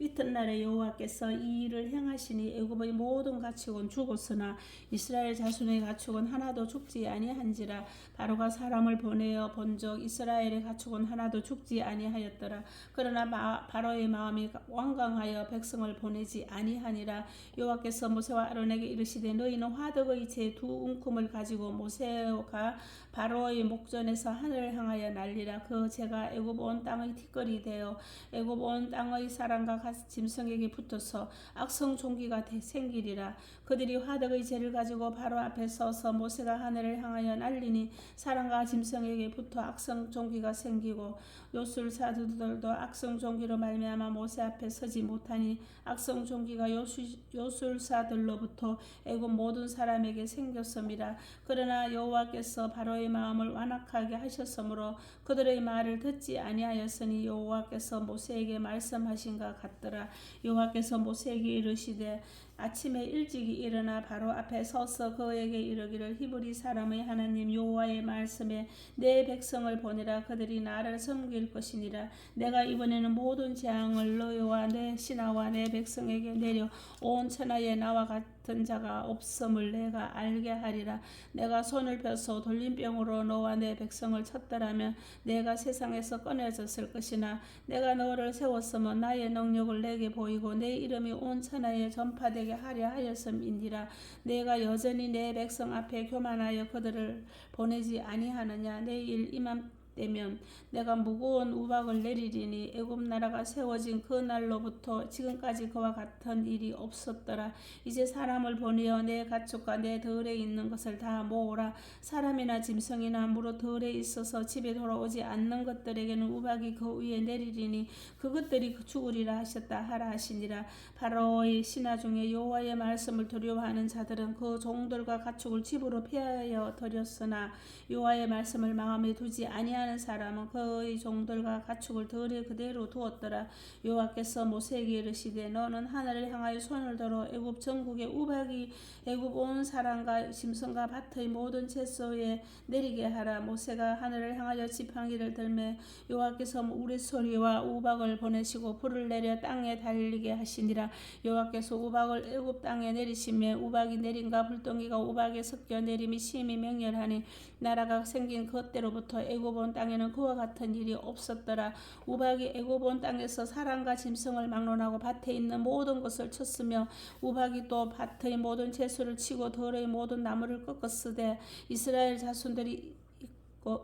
이튿날에 여호와께서 이 일을 행하시니 애굽의 모든 가축은 죽었으나 이스라엘 자손의 가축은 하나도 죽지 아니한지라. 바로가 사람을 보내어 본즉 이스라엘의 가축은 하나도 죽지 아니하였더라. 그러나 바로의 마음이 완강하여 백성을 보내지 아니하니라. 여호와께서 모세와 아론에게 이르시되 너희는 화덕의 제 2움큼을 가지고 모세가 바로의 목전에서 하늘을 향하여 날리라. 그 제가 애굽 온 땅의 티끌이 되어 애굽 온 땅의 사람과 짐승에게 붙어서 악성 종기가 생기리라. 그들이 화덕의 재를 가지고 바로 앞에 서서 모세가 하늘을 향하여 날리니 사람과 짐승에게 붙어 악성 종기가 생기고 요술사들도 악성 종기로 말미암아 모세 앞에 서지 못하니 악성 종기가 요술사들로부터 애굽 모든 사람에게 생겼음이라. 그러나 여호와께서 바로의 마음을 완악하게 하셨으므로 그들의 말을 듣지 아니하였으니 여호와께서 모세에게 말씀하신 것 같더라. 여호와께서 모세에게 이르시되 아침에 일찍이 일어나 바로 앞에 서서 그에게 이르기를 히브리 사람의 하나님 여호와의 말씀에 내 백성을 보내라. 그들이 나를 섬길 것이니라. 내가 이번에는 모든 재앙을 너희와 내 신하와 내 백성에게 내려 온 천하에 나와 같은 자가 없음을 내가 알게 하리라. 내가 손을 펴서 돌림병으로 너와 내 백성을 쳤더라면 내가 세상에서 꺼내졌을 것이나 내가 너를 세웠으면 나의 능력을 내게 보이고 내 이름이 온 천하에 전파되게 하려 하였음이니라. 내가 여전히 내 백성 앞에 교만하여 그들을 보내지 아니하느냐. 내일 이맘때면 내가 무거운 우박을 내리리니 애굽 나라가 세워진 그 날로부터 지금까지 그와 같은 일이 없었더라. 이제 사람을 보내어 내 가축과 내 들에 있는 것을 다 모으라. 사람이나 짐승이나 무릇 들에 있어서 집에 돌아오지 않는 것들에게는 우박이 그 위에 내리리니 그것들이 죽으리라 하셨다 하라 하시니라. 바로의 신하 중에 여호와의 말씀을 두려워하는 자들은 그 종들과 가축을 집으로 피하여 들였으나 여호와의 말씀을 마음에 두지 아니하는 사람은 그의 종들과 가축을 들에 그대로 두었더라. 여호와께서 모세에게 이르시되 너는 하늘을 향하여 손을 들어 애굽 전국의 우박이 애굽 온 사람과 짐승과 밭의 모든 채소에 내리게 하라. 모세가 하늘을 향하여 지팡이를 들매 여호와께서 우레소리와 우박을 보내시고 불을 내려 땅에 달리게 하시니라. 여호와께서 우박을 애굽 땅에 내리시며 우박이 내림과 불덩이가 우박에 섞여 내림이 심히 맹렬하니 나라가 생긴 그때로부터 애굽 온 땅에는 그와 같은 일이 없었더라. 우박이 애굽 온 땅에서 사람과 짐승을 막론하고 밭에 있는 모든 것을 쳤으며 우박이 또 밭의 모든 채소를 치고 들의 모든 나무를 꺾었으되 이스라엘 자손들이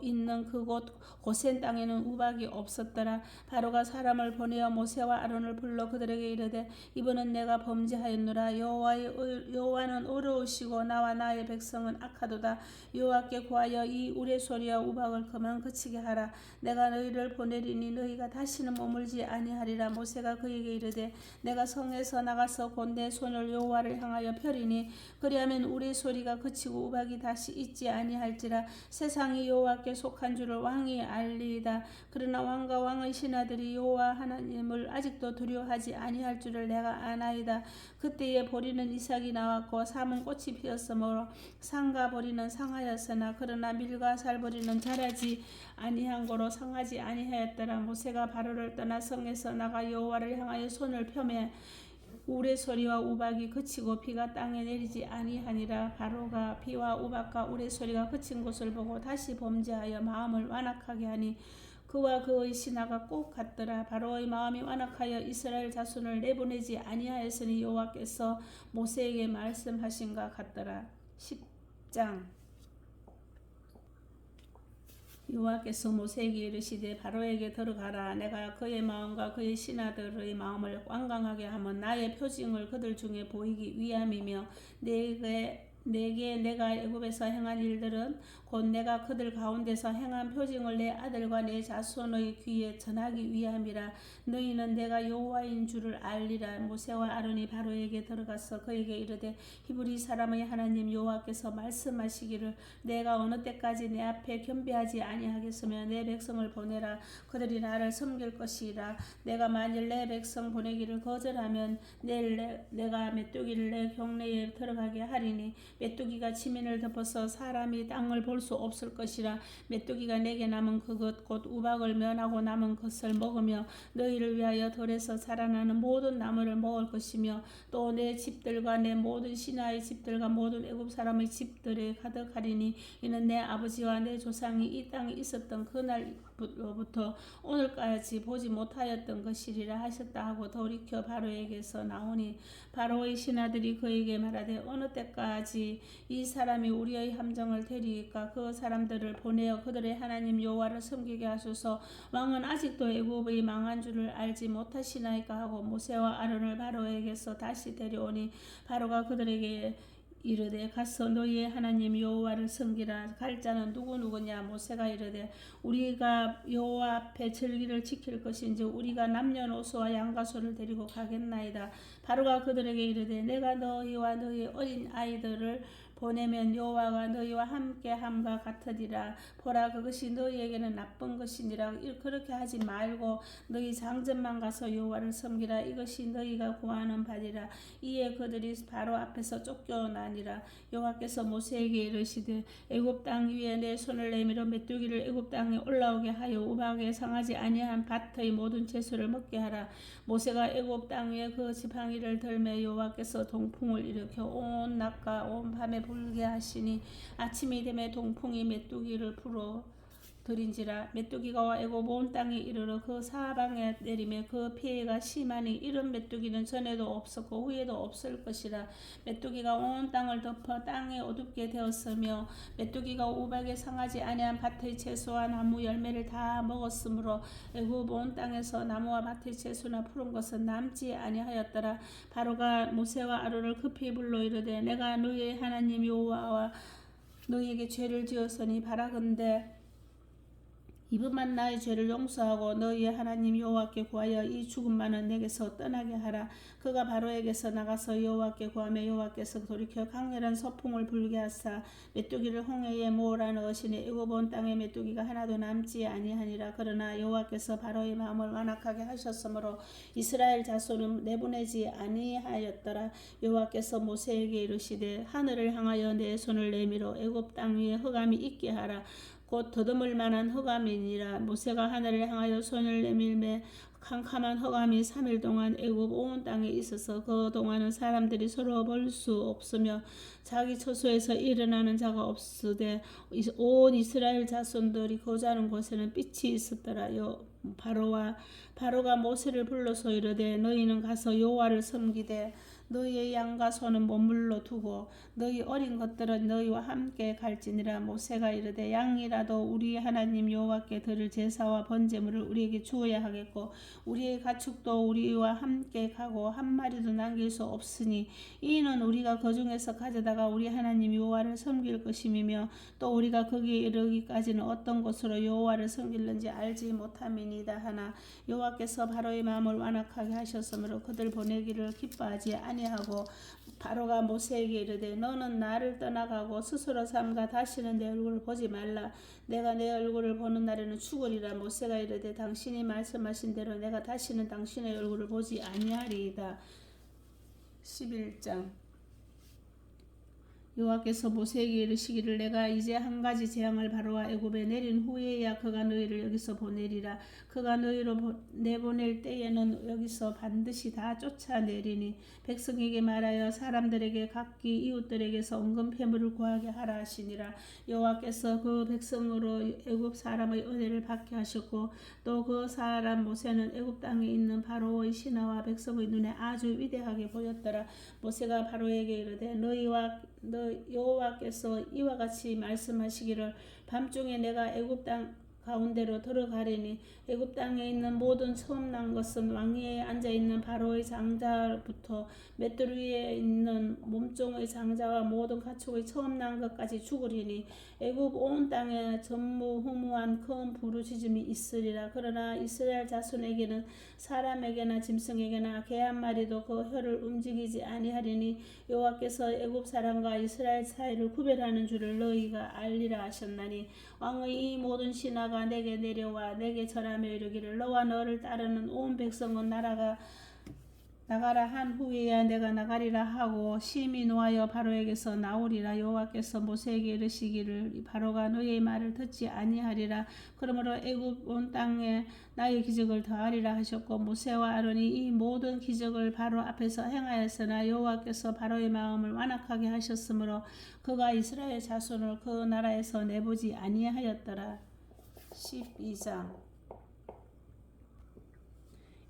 있는 그곳 고센 땅에는 우박이 없었더라. 바로가 사람을 보내어 모세와 아론을 불러 그들에게 이르되 이번은 내가 범죄하였노라. 여호와는 어려우시고 나와 나의 백성은 악하도다. 여호와께 구하여 이 우레소리와 우박을 그만 그치게 하라. 내가 너희를 보내리니 너희가 다시는 머물지 아니하리라. 모세가 그에게 이르되 내가 성에서 나가서 곧 내 손을 여호와를 향하여 펴리니 그리하면 우레소리가 그치고 우박이 다시 있지 아니할지라. 세상이 여호와 여호와께 속한 줄을 왕이 알리이다. 그러나 왕과 왕의 신하들이 여호와 하나님을 아직도 두려워하지 아니할 줄을 내가 아나이다. 그때에 보리는 이삭이 나왔고 사문 꽃이 피었으므로 상과 보리는 상하였으나 그러나 밀과 살보리는 자라지 아니한 고로 상하지 아니하였더라. 모세가 바로를 떠나 성에서 나가 여호와를 향하여 손을 펴매 우레소리와 우박이 그치고 비가 땅에 내리지 아니하니라. 바로가 비와 우박과 우레소리가 그친 곳을 보고 다시 범죄하여 마음을 완악하게 하니 그와 그의 신하가 꼭 같더라. 바로의 마음이 완악하여 이스라엘 자손을 내보내지 아니하였으니 여호와께서 모세에게 말씀하신가 같더라. 10장. 여호와께서 모세에게 이르시되 바로에게 들어가라. 내가 그의 마음과 그의 신하들의 마음을 완강하게 하면 나의 표징을 그들 중에 보이기 위함이며 내게 내가 애굽에서 행한 일들은 곧 내가 그들 가운데서 행한 표징을 내 아들과 내 자손의 귀에 전하기 위함이라. 너희는 내가 여호와인 줄을 알리라. 모세와 아론이 바로에게 들어가서 그에게 이르되 히브리 사람의 하나님 여호와께서 말씀하시기를 내가 어느 때까지 내 앞에 겸비하지 아니하겠으며 내 백성을 보내라. 그들이 나를 섬길 것이라. 내가 만일 내 백성 보내기를 거절하면 내일 내가 메뚜기를 내 경내에 들어가게 하리니 메뚜기가 지면을 덮어서 사람이 땅을 볼 수 없을 것이라. 메뚜기가 내게 남은 그것 곧 우박을 면하고 남은 것을 먹으며 너희를 위하여 들에서 자라나는 모든 나무를 먹을 것이며 또 내 집들과 내 모든 신하의 집들과 모든 애굽 사람의 집들에 가득하리니 이는 내 아버지와 내 조상이 이 땅에 있었던 그날로부터 오늘까지 보지 못하였던 것이리라 하셨다 하고 돌이켜 바로에게서 나오니 바로의 신하들이 그에게 말하되 어느 때까지 이 사람이 우리의 함정을 대리까 그 사람들을 보내어 그들의 하나님 여호와를 섬기게 하소서. 왕은 아직도 애굽의 망한 줄을 알지 못하시나이까 하고 모세와 아론을 바로에게서 다시 데려오니 바로가 그들에게 이르되 가서 너희의 하나님 여호와를 섬기라. 갈 자는 누구냐? 모세가 이르되 우리가 여호와 앞에 절기를 지킬 것인지 우리가 남녀노소와 양과 소를 데리고 가겠나이다. 바로가 그들에게 이르되 내가 너희와 너희 어린 아이들을 보내면 여호와가 너희와 함께함과 같으리라. 보라 그것이 너희에게는 나쁜 것이니라. 그렇게 하지 말고 너희 장전만 가서 여호와를 섬기라. 이것이 너희가 구하는 바니라. 이에 그들이 바로 앞에서 쫓겨나니라. 여호와께서 모세에게 이르시되 애굽 땅 위에 내 손을 내밀어 메뚜기를 애굽 땅에 올라오게 하여 우박에 상하지 아니한 밭의 모든 채소를 먹게 하라. 모세가 애굽 땅 위에 그 지팡이를 들매 여호와께서 동풍을 일으켜 온 낮과 온 밤에 불게 하시니 아침이 되매 동풍이 메뚜기를 불어 들인지라. 메뚜기가 애굽 온 땅에 이르러 그 사방에 내리매 그 피해가 심하니 이런 메뚜기는 전에도 없었고 후에도 없을 것이라. 메뚜기가 온 땅을 덮어 땅이 어둡게 되었으며 메뚜기가 우박에 상하지 아니한 밭의 채소와 나무 열매를 다 먹었으므로 애굽 온 땅에서 나무와 밭의 채소나 푸른 것은 남지 아니하였더라. 바로가 모세와 아론을 급히 불러 이르되 내가 너희의 하나님 여호와와 너희에게 죄를 지었으니 바라건대 이번만 나의 죄를 용서하고 너희의 하나님 여호와께 구하여 이 죽음만은 내게서 떠나게 하라. 그가 바로에게서 나가서 여호와께 구하며 여호와께서 돌이켜 강렬한 서풍을 불게 하사 메뚜기를 홍해에 모으라 넣으시니 애굽 온 땅에 메뚜기가 하나도 남지 아니하니라. 그러나 여호와께서 바로의 마음을 완악하게 하셨으므로 이스라엘 자손은 내보내지 아니하였더라. 여호와께서 모세에게 이르시되 하늘을 향하여 내 손을 내밀어 애굽 땅 위에 흑암이 있게 하라. 곧 더듬을 만한 흑암이니라. 모세가 하늘을 향하여 손을 내밀매 캄캄한 흑암이 3일 동안 애굽 온 땅에 있어서 그 동안은 사람들이 서로 볼 수 없으며 자기 처소에서 일어나는 자가 없으되 온 이스라엘 자손들이 거주하는 곳에는 빛이 있었더라. 바로가 모세를 불러서 이르되 너희는 가서 여호와를 섬기되 너희의 양과 소는 머물러 두고 너희 어린 것들은 너희와 함께 갈지니라. 모세가 이르되 양이라도 우리 하나님 여호와께 드릴 제사와 번제물을 우리에게 주어야 하겠고 우리의 가축도 우리와 함께 가고 한 마리도 남길 수 없으니 이는 우리가 그 중에서 가져다가 우리 하나님 여호와를 섬길 것임이며 또 우리가 거기에 이르기까지는 어떤 곳으로 여호와를 섬길는지 알지 못함이니이다 하나 여호와께서 바로의 마음을 완악하게 하셨으므로 그들 보내기를 기뻐하지 아니하셨더라. 아니하고 바로가 모세에게 이르되 너는 나를 떠나가고 스스로 삼가 다시는 내 얼굴을 보지 말라. 내가 내 얼굴을 보는 날에는 죽으리라. 모세가 이르되 당신이 말씀하신 대로 내가 다시는 당신의 얼굴을 보지 아니하리이다. 11장. 여호와께서 모세에게 이르시기를 내가 이제 한 가지 재앙을 바로와 애굽에 내린 후에야 그가 너희를 여기서 보내리라. 그가 너희로 내보낼 때에는 여기서 반드시 다 쫓아내리니 백성에게 말하여 사람들에게 각기 이웃들에게서 은금 패물을 구하게 하라 하시니라. 여호와께서 그 백성으로 애굽 사람의 은혜를 받게 하셨고 또 그 사람 모세는 애굽 땅에 있는 바로의 신하와 백성의 눈에 아주 위대하게 보였더라. 모세가 바로에게 이르되 여호와께서 이와 같이 말씀하시기를 밤중에 내가 애굽 땅 가운데로 들어가리니 애굽 땅에 있는 모든 처음 난 것은 왕위에 앉아 있는 바로의 장자부터 맷돌 위에 있는 몸종의 장자와 모든 가축의 처음 난 것까지 죽으리니 애굽 온 땅에 전무후무한 큰 부르짖음이 있으리라. 그러나 이스라엘 자손에게는 사람에게나 짐승에게나 개 한 마리도 그 혀를 움직이지 아니하리니 여호와께서 애굽 사람과 이스라엘 사이를 구별하는 줄을 너희가 알리라 하셨나니 왕의 이 모든 신하가 내게 내려와 내게 절하며 이르기를 너와 너를 따르는 온 백성은 나가라 한 후에야 내가 나가리라 하고 심히 노하여 바로에게서 나오리라. 여호와께서 모세에게 이르시기를 바로가 너희의 말을 듣지 아니하리라. 그러므로 애굽 온 땅에 나의 기적을 더하리라 하셨고 모세와 아론이 이 모든 기적을 바로 앞에서 행하였으나 여호와께서 바로의 마음을 완악하게 하셨으므로 그가 이스라엘 자손을 그 나라에서 내보지 아니하였더라. 12장.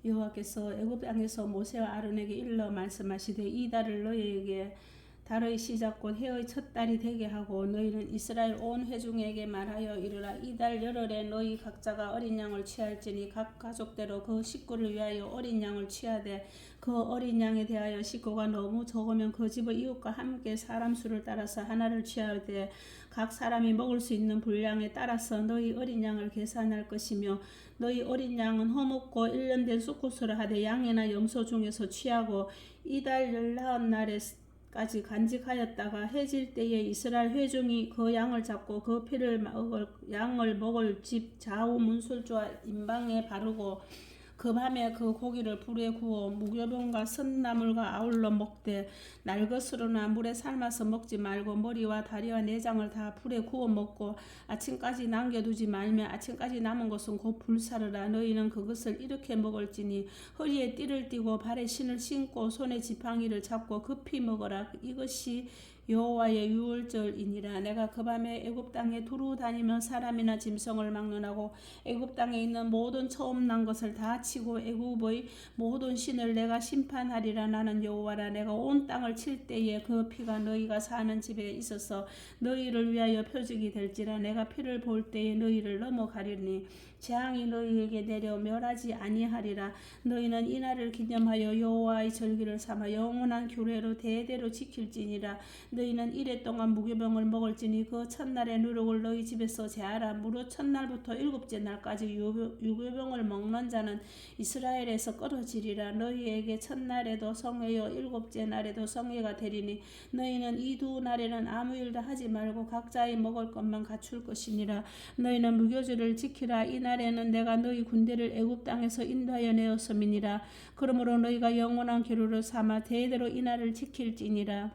여호와께서 애굽 땅에서 모세와 아론에게 일러 말씀하시되 이 달을 너희에게 달의 시작 곧 해의 첫 달이 되게 하고 너희는 이스라엘 온 회중에게 말하여 이르라. 이 달 열흘에 너희 각자가 어린 양을 취할지니 각 가족대로 그 식구를 위하여 어린 양을 취하되 그 어린 양에 대하여 식구가 너무 적으면 그 집의 이웃과 함께 사람 수를 따라서 하나를 취하되 각 사람이 먹을 수 있는 분량에 따라서 너희 어린 양을 계산할 것이며 너희 어린 양은 허먹고 1년 된 수컷으로 하되 양이나 염소 중에서 취하고 이달 19날까지 간직하였다가 해질 때에 이스라엘 회중이 그 양을 잡고 그 피를 양을 먹을 집 좌우 문술주와 임방에 바르고 그 밤에 그 고기를 불에 구워 무교병과 선나물과 아울러 먹되 날것으로나 물에 삶아서 먹지 말고 머리와 다리와 내장을 다 불에 구워 먹고 아침까지 남겨두지 말며 아침까지 남은 것은 곧 불사르라. 너희는 그것을 이렇게 먹을지니 허리에 띠를 띠고 발에 신을 신고 손에 지팡이를 잡고 급히 먹어라. 이것이 여호와의 유월절이니라. 내가 그 밤에 애굽 땅에 두루 다니며 사람이나 짐승을 막론하고 애굽 땅에 있는 모든 처음 난 것을 다 치고 애굽의 모든 신을 내가 심판하리라. 나는 여호와라. 내가 온 땅을 칠 때에 그 피가 너희가 사는 집에 있어서 너희를 위하여 표적이 될지라. 내가 피를 볼 때에 너희를 넘어가리니 재앙이 너희에게 내려 멸하지 아니하리라. 너희는 이 날을 기념하여 여호와의 절기를 삼아 영원한 규례로 대대로 지킬지니라. 너희는 이래 동안 무교병을 먹을지니 그 첫날의 누룩을 너희 집에서 제하라. 무릇 첫날부터 일곱째 날까지 유교병을 먹는 자는 이스라엘에서 끊어지리라. 너희에게 첫날에도 성회요 일곱째 날에도 성회가 되리니 너희는 이 두 날에는 아무 일도 하지 말고 각자의 먹을 것만 갖출 것이니라. 너희는 무교절을 지키라. 이 날에는 내가 너희 군대를 애굽 땅에서 인도하여 내었음이니라. 그러므로 너희가 영원한 기록을 삼아 대대로 이 날을 지킬지니라.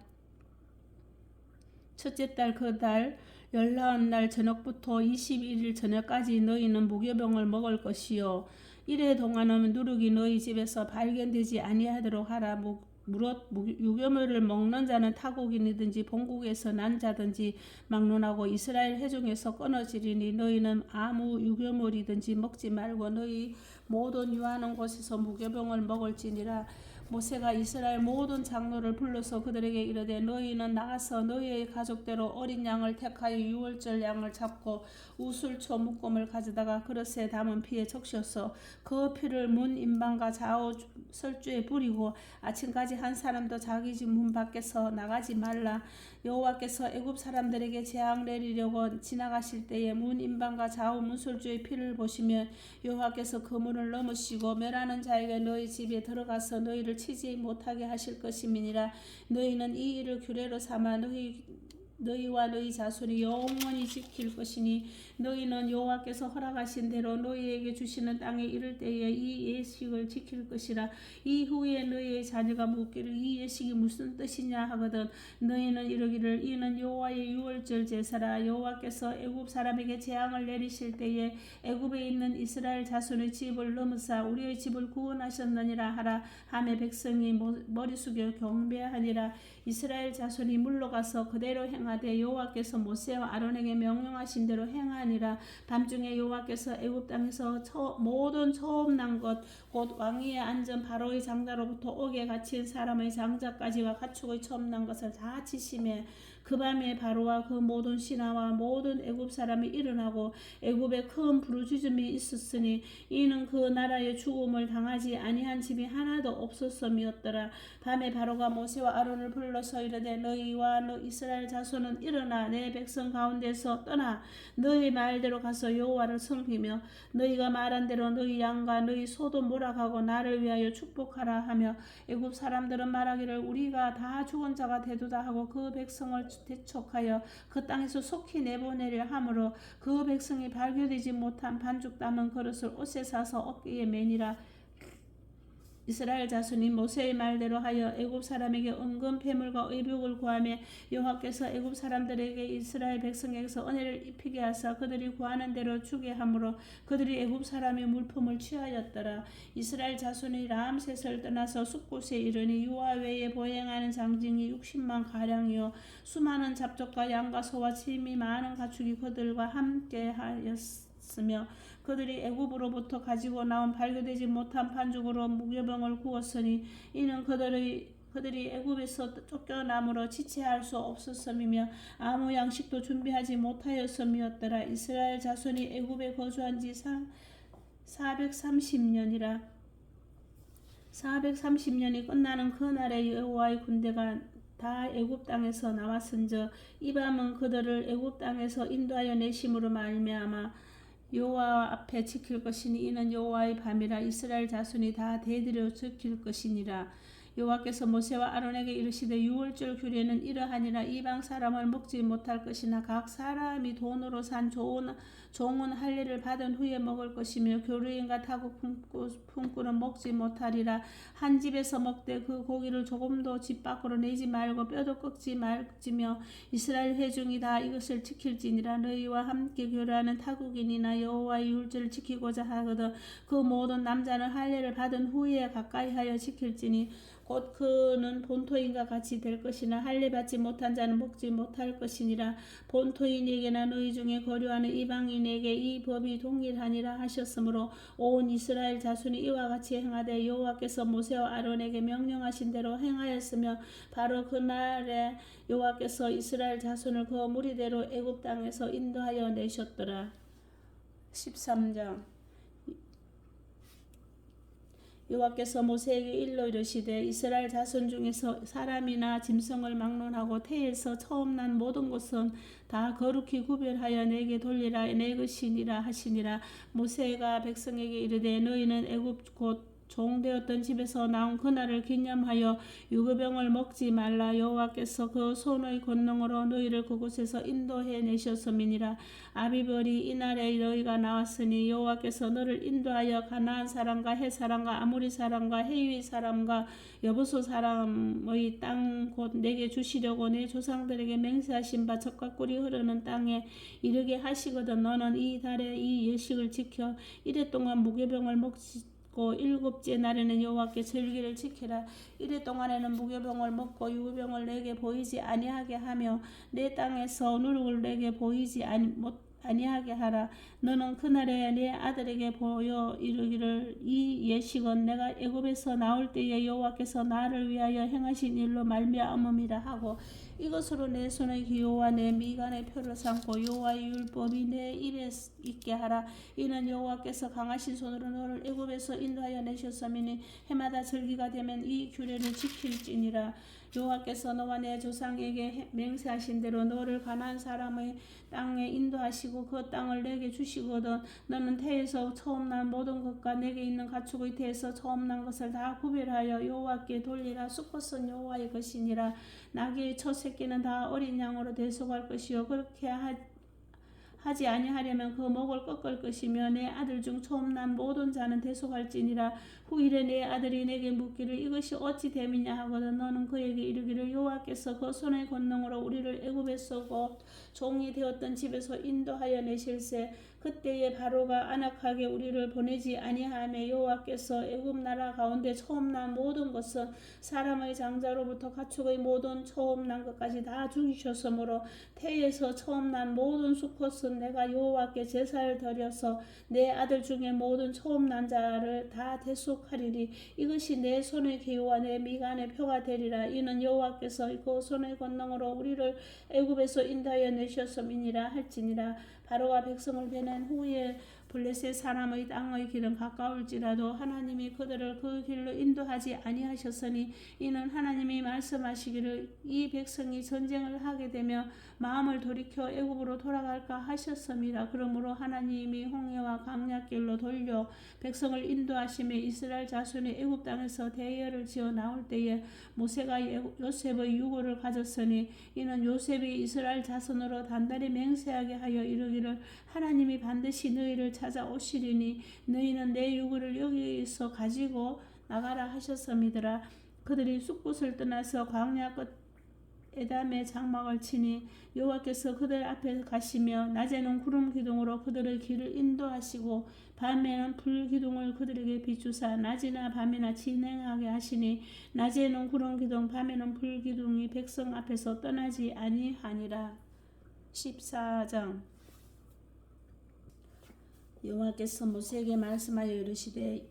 첫째 달 그 달 19날 저녁부터 21일 저녁까지 너희는 무교병을 먹을 것이요 이래 동안은 누룩이 너희 집에서 발견되지 아니하도록 하라. 무릇 유교물을 먹는 자는 타국인이든지 본국에서 난 자든지 막론하고 이스라엘 회중에서 끊어지리니 너희는 아무 유교물이든지 먹지 말고 너희 모든 유하는 곳에서 무교병을 먹을지니라. 모세가 이스라엘 모든 장로를 불러서 그들에게 이르되 너희는 나가서 너희의 가족대로 어린 양을 택하여 유월절 양을 잡고 우슬초 묶음을 가져다가 그릇에 담은 피에 적셔서 그 피를 문 임방과 좌우 설주에 뿌리고 아침까지 한 사람도 자기 집 문 밖에서 나가지 말라. 여호와께서 애굽 사람들에게 재앙 내리려고 지나가실 때에 문 임방과 좌우 문설주의 피를 보시면 여호와께서 그 문을 넘으시고 멸하는 자에게 너희 집에 들어가서 너희를 너희를 치지 못하게 하실 것임이니라. 너희는 이 일을 규례로 삼아 너희와 너희 자손이 영원히 지킬 것이니 너희는 여호와께서 허락하신 대로 너희에게 주시는 땅에 이를 때에 이 예식을 지킬 것이라. 이후에 너희의 자녀가 묻기를 이 예식이 무슨 뜻이냐 하거든 너희는 이르기를 이는 여호와의 유월절 제사라. 여호와께서 애굽 사람에게 재앙을 내리실 때에 애굽에 있는 이스라엘 자손의 집을 넘으사 우리의 집을 구원하셨느니라 하라 하매 백성이 머리 숙여 경배하니라. 이스라엘 자손이 물러가서 그대로 행하되 여호와께서 모세와 아론에게 명령하신 대로 행하니라. 밤중에 여호와께서 애굽 땅에서 모든 처음 난 것 곧 왕위에 앉은 바로의 장자로부터 옥에 갇힌 사람의 장자까지와 가축의 처음 난 것을 다 치심에 그 밤에 바로와 그 모든 신하와 모든 애굽 사람이 일어나고 애굽에 큰 부르짖음이 있었으니 이는 그 나라의 죽음을 당하지 아니한 집이 하나도 없었음이었더라. 밤에 바로가 모세와 아론을 불러서 이르되 너희와 이스라엘 자손은 일어나 내 백성 가운데서 떠나 너희 말대로 가서 여호와를 섬기며 너희가 말한 대로 너희 양과 너희 소도 몰아가고 나를 위하여 축복하라 하며 애굽 사람들은 말하기를 우리가 다 죽은 자가 되도다 하고 그 백성을 대척하여 그 땅에서 속히 내보내려 하므로 그 백성이 발교되지 못한 반죽 담은 그릇을 옷에 사서 어깨에 매니라. 이스라엘 자손이 모세의 말대로 하여 애굽 사람에게 은금 패물과 의복을 구하며 여호와께서 애굽 사람들에게 이스라엘 백성에게서 은혜를 입히게 하사 그들이 구하는 대로 주게 하므로 그들이 애굽 사람의 물품을 취하였더라. 이스라엘 자손이 라암셋을 떠나서 숲곳에 이르니 유아 외에 보행하는 장징이 60만 가량이요 수많은 잡족과 양과 소와 짐이 많은 가축이 그들과 함께 하였으며 그들이 애굽으로부터 가지고 나온 발교되지 못한 반죽으로 무교병을 구웠으니 이는 그들이 애굽에서 쫓겨남으로 지체할 수 없었음이며 아무 양식도 준비하지 못하였음이었더라. 이스라엘 자손이 애굽에 거주한 지 430년이라. 430년이 끝나는 그날에 여호와의 군대가 다 애굽 땅에서 나왔은즉 이 밤은 그들을 애굽 땅에서 인도하여 내심으로 말미암아 여호와 앞에 지킬 것이니 이는 여호와의 밤이라. 이스라엘 자손이 다 대들여 지킬 것이니라. 여호와께서 모세와 아론에게 이르시되 유월절 규례는 이러하니라. 이방 사람을 먹지 못할 것이나 각 사람이 돈으로 산 종은 할례를 받은 후에 먹을 것이며 교류인과 타국 품꾼은 먹지 못하리라. 한 집에서 먹되 그 고기를 조금도 집 밖으로 내지 말고 뼈도 꺾지 말지며 이스라엘 회중이 다 이것을 지킬지니라. 너희와 함께 교류하는 타국인이나 여호와의 유월절을 지키고자 하거든 그 모든 남자는 할례를 받은 후에 가까이하여 지킬지니 곧 그는 본토인과 같이 될 것이나 할례 받지 못한 자는 먹지 못할 것이니라. 본토인에게나 너희 중에 거류하는 이방인에게 이 법이 동일하니라 하셨으므로 온 이스라엘 자손이 이와 같이 행하되 여호와께서 모세와 아론에게 명령하신 대로 행하였으며 바로 그날에 여호와께서 이스라엘 자손을 그 무리대로 애굽 땅에서 인도하여 내셨더라. 13장 여호와께서 모세에게 일러 이르시되 이스라엘 자손 중에서 사람이나 짐승을 막론하고 태에서 처음 난 모든 것은 다 거룩히 구별하여 내게 돌리라. 내 것이니라 하시니라. 모세가 백성에게 이르되 너희는 애굽 곧 종되었던 집에서 나온 그날을 기념하여 유교병을 먹지 말라. 여호와께서 그 손의 권능으로 너희를 그곳에서 인도해 내셨음이니라. 아비벌이 이날에 너희가 나왔으니 여호와께서 너를 인도하여 가나안 사람과 헷 사람과 아모리 사람과 헤위 사람과 여부수 사람의 땅 곧 내게 주시려고 내 조상들에게 맹세하신 바 젖과 꿀이 흐르는 땅에 이르게 하시거든. 너는 이 달에 이 예식을 지켜 이래 동안 무교병을 먹지 일곱째 날에는 여호와께 절기를 지키라. 이래 동안에는 무교병을 먹고 유교병을 내게 보이지 아니하게 하며 내 땅에서 누룩을 내게 보이지 아니하게 하라. 너는 그날에 내 아들에게 보여 이르기를 이 예식은 내가 애굽에서 나올 때에 여호와께서 나를 위하여 행하신 일로 말미암음이라 하고 이것으로 내 손의 기호와 내 미간의 표를 삼고 여호와의 율법이 내 입에 있게 하라. 이는 여호와께서 강하신 손으로 너를 애굽에서 인도하여 내셨음이니 해마다 절기가 되면 이 규례를 지킬지니라. 여호와께서 너와 내 조상에게 맹세하신 대로 너를 가나안 사람의 땅에 인도하시고 그 땅을 내게 주시 주시거든 너는 태에서 처음 난 모든 것과 내게 있는 가축의 태에서 처음 난 것을 다 구별하여 여호와께 돌리라. 수컷은 여호와의 것이니라. 나귀의 첫 새끼는 다 어린 양으로 대속할 것이요 그렇게 하지 아니하려면 그 목을 꺾을 것이며 내 아들 중 처음 난 모든 자는 대속할지니라. 후일에 내 아들이 내게 묻기를 이것이 어찌 됨이냐 하거든 너는 그에게 이르기를 여호와께서 그 손의 권능으로 우리를 애굽에서 곧 종이 되었던 집에서 인도하여 내실세. 그때에 바로가 안악하게 우리를 보내지 아니하며 여호와께서 애굽 나라 가운데 처음 난 모든 것은 사람의 장자로부터 가축의 모든 처음 난 것까지 다 죽이셨으므로 태에서 처음 난 모든 수컷은 내가 여호와께 제사를 드려서 내 아들 중에 모든 처음 난 자를 다 대속하리니 이것이 내 손의 기호와 내 미간의 표가 되리라. 이는 여호와께서 그 손의 권능으로 우리를 애굽에서 인도하여 내셨음이니라 할지니라. 바로가 백성을 보낸 후에 블레셋 사람의 땅의 길은 가까울지라도 하나님이 그들을 그 길로 인도하지 아니하셨으니 이는 하나님이 말씀하시기를 이 백성이 전쟁을 하게 되며 마음을 돌이켜 애굽으로 돌아갈까 하셨습니다. 그러므로 하나님이 홍해와 강약길로 돌려 백성을 인도하시며 이스라엘 자손이 애굽 땅에서 대열을 지어 나올 때에 모세가 요셉의 유고를 가졌으니 이는 요셉이 이스라엘 자손으로 단단히 맹세하게 하여 이르기를 하나님이 반드시 너희를 찾아오시리니 너희는 내 유고를 여기서 가지고 나가라 하셨음이더라. 그들이 숲곳을 떠나서 광야 끝 에담에 장막을 치니 여호와께서 그들 앞에 가시며 낮에는 구름 기둥으로 그들의 길을 인도하시고 밤에는 불 기둥을 그들에게 비추사 낮이나 밤이나 진행하게 하시니 낮에는 구름 기둥 밤에는 불 기둥이 백성 앞에서 떠나지 아니하니라. 14장. 여호와께서 모세에게 말씀하여 이르시되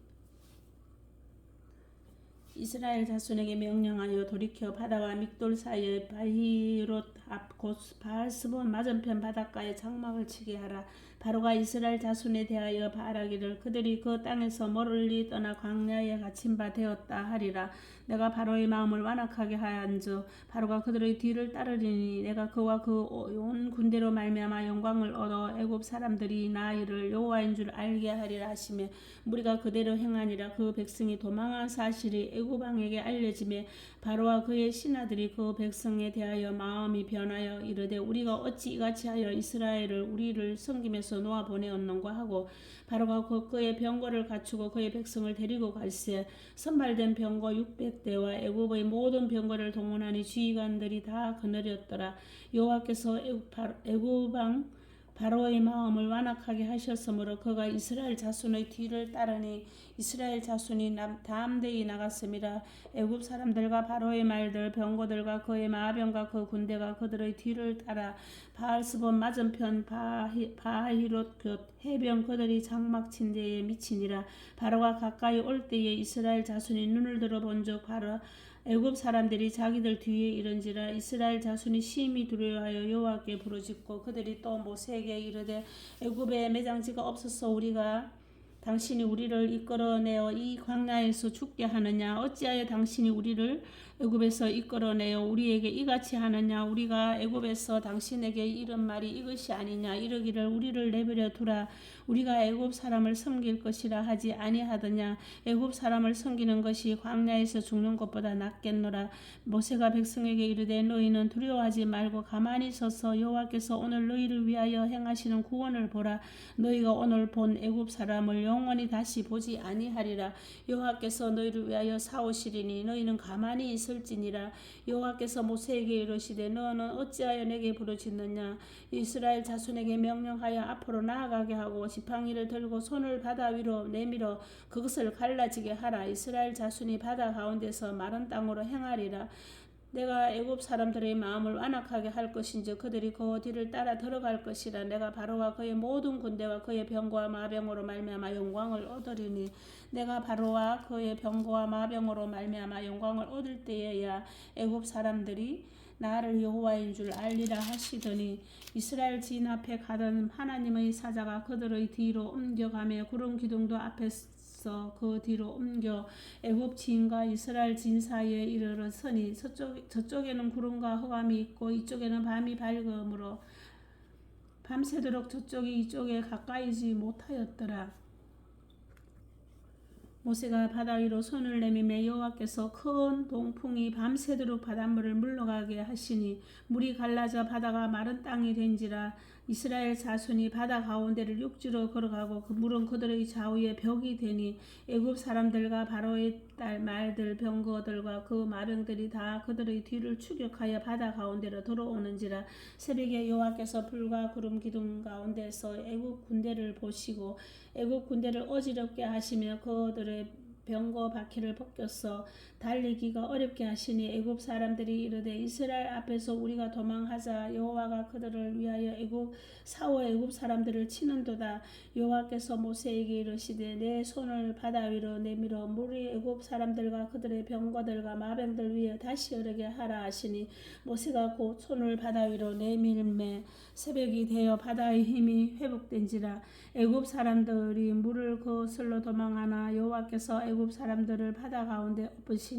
이스라엘 자손에게 명령하여 돌이켜 바다와 믹돌 사이의 바히롯 앞 곧 바알스본 맞은편 바닷가에 장막을 치게 하라. 바로가 이스라엘 자손에 대하여 바라기를 그들이 그 땅에서 멀리 떠나 광야에 갇힌 바 되었다 하리라. 내가 바로의 마음을 완악하게 하한즉 바로가 그들의 뒤를 따르리니 내가 그와 그 온 군대로 말미암아 영광을 얻어 애굽 사람들이 나 이를 여호와인 줄 알게 하리라 하시며 무리가 그대로 행하니라. 그 백성이 도망한 사실이 애굽 왕에게 알려지며 바로와 그의 신하들이 그 백성에 대하여 마음이 변하여 이르되 우리가 어찌 이같이 하여 이스라엘을 우리를 섬기면서 놓아 보내었는가 하고 바로가 그의 병거를 갖추고 그의 백성을 데리고 갈새 선발된 병거 600대와 애굽의 모든 병거를 동원하니 지휘관들이 다 거느렸더라. 여호와께서 애굽 왕 바로의 마음을 완악하게 하셨으므로 그가 이스라엘 자손의 뒤를 따르니 이스라엘 자손이 담대히 나갔음이라. 애굽 사람들과 바로의 말들 병거들과 그의 마병과 그 군대가 그들의 뒤를 따라 바알스본 맞은편 바히롯 곁 해변 그들이 장막 친 데에 미치니라. 바로가 가까이 올 때에 이스라엘 자손이 눈을 들어 본즉 바로 애굽 사람들이 자기들 뒤에 이른지라. 이스라엘 자손이 심히 두려워하여 여호와께 부르짖고 그들이 또 모세에게 이르되 애굽에 매장지가 없어서 우리가 당신이 우리를 이끌어내어 이 광야에서 죽게 하느냐? 어찌하여 당신이 우리를 애굽에서 이끌어내어 우리에게 이같이 하느냐? 우리가 애굽에서 당신에게 이른 말이 이것이 아니냐? 이르기를 우리를 내버려 두라. 우리가 애굽 사람을 섬길 것이라 하지 아니하더냐? 애굽 사람을 섬기는 것이 광야에서 죽는 것보다 낫겠노라. 모세가 백성에게 이르되 너희는 두려워하지 말고 가만히 서서 여호와께서 오늘 너희를 위하여 행하시는 구원을 보라. 너희가 오늘 본 애굽 사람을 영원히 다시 보지 아니하리라. 여호와께서 너희를 위하여 싸우시리니 너희는 가만히 있을지니라. 여호와께서 모세에게 이르시되 너는 어찌하여 내게 부르짖느냐? 이스라엘 자손에게 명령하여 앞으로 나아가게 하고 지팡이를 들고 손을 바다 위로 내밀어 그것을 갈라지게 하라. 이스라엘 자손이 바다 가운데서 마른 땅으로 행하리라. 내가 애굽 사람들의 마음을 완악하게 할 것인지 그들이 그 뒤를 따라 들어갈 것이라. 내가 바로와 그의 모든 군대와 그의 병거와 마병으로 말미암아 영광을 얻으리니 내가 바로와 그의 병거와 마병으로 말미암아 영광을 얻을 때에야 애굽 사람들이 나를 여호와인 줄 알리라 하시더니 이스라엘 진 앞에 가던 하나님의 사자가 그들의 뒤로 옮겨가며 구름 기둥도 앞에서 그 뒤로 옮겨 애굽 진과 이스라엘 진 사이에 이르러 서니 저쪽에는 구름과 흑암이 있고 이쪽에는 밤이 밤새도록 저쪽이 이쪽에 가까이지 못하였더라. 모세가 바다 위로 손을 내미매 여호와께서 큰 동풍이 밤새도록 바닷물을 물러가게 하시니 물이 갈라져 바다가 마른 땅이 된지라. 이스라엘 자손이 바다 가운데를 육지로 걸어가고 그 물은 그들의 좌우에 벽이 되니 애굽 사람들과 바로의 딸 말들 병거들과 그 마병들이 다 그들의 뒤를 추격하여 바다 가운데로 들어오는지라. 새벽에 여호와께서 불과 구름 기둥 가운데서 애굽 군대를 보시고 애굽 군대를 어지럽게 하시며 그들의 병거 바퀴를 벗겨서 달리기가 어렵게 하시니 애굽 사람들이 이르되 이스라엘 앞에서 우리가 도망하자. 여호와가 그들을 위하여 애굽 사람들을 치는도다. 여호와께서 모세에게 이르시되 내 손을 바다 위로 내밀어 물이 애굽 사람들과 그들의 병거들과 마병들 위에 다시 흐르게 하라 하시니 모세가 곧 손을 바다 위로 내밀매 새벽이 되어 바다의 힘이 회복된지라. 애굽 사람들이 물을 거슬러 도망하나 여호와께서 애굽 사람들을 바다 가운데 엎으시니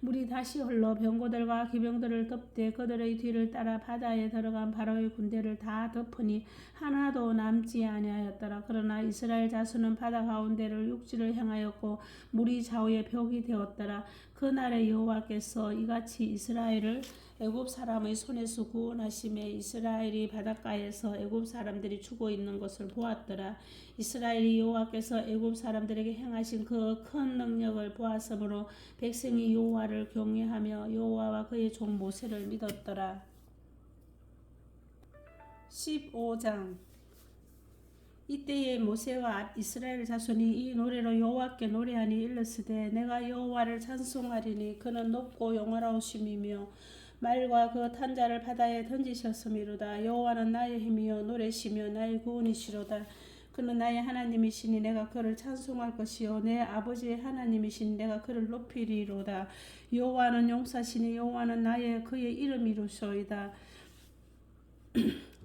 물이 다시 흘러 병거들과 기병들을 덮되 그들의 뒤를 따라 바다에 들어간 바로의 군대를 다 덮으니 하나도 남지 아니하였더라. 그러나 이스라엘 자손은 바다 가운데를 육지를 향하였고 물이 좌우에 벽이 되었더라. 그날에 여호와께서 이같이 이스라엘을 애굽 사람의 손에서 구원하심에 이스라엘이 바닷가에서 애굽 사람들이 죽어 있는 것을 보았더라. 이스라엘이 여호와께서 애굽 사람들에게 행하신 그 큰 능력을 보았으므로 백성이 여호와를 경외하며 여호와와 그의 종 모세를 믿었더라. 15장. 이때에 모세와 이스라엘 자손이 이 노래로 여호와께 노래하니 일렀으되 내가 여호와를 찬송하리니 그는 높고 영화로우심이며 말과 그 탄자를 바다에 던지셨음이로다. 여호와는 나의 힘이요 노래시며 나의 구원이시로다. 그는 나의 하나님이시니 내가 그를 찬송할 것이요 내 아버지의 하나님이시니 내가 그를 높이리로다. 여호와는 용사시니 여호와는 그의 이름이로소이다.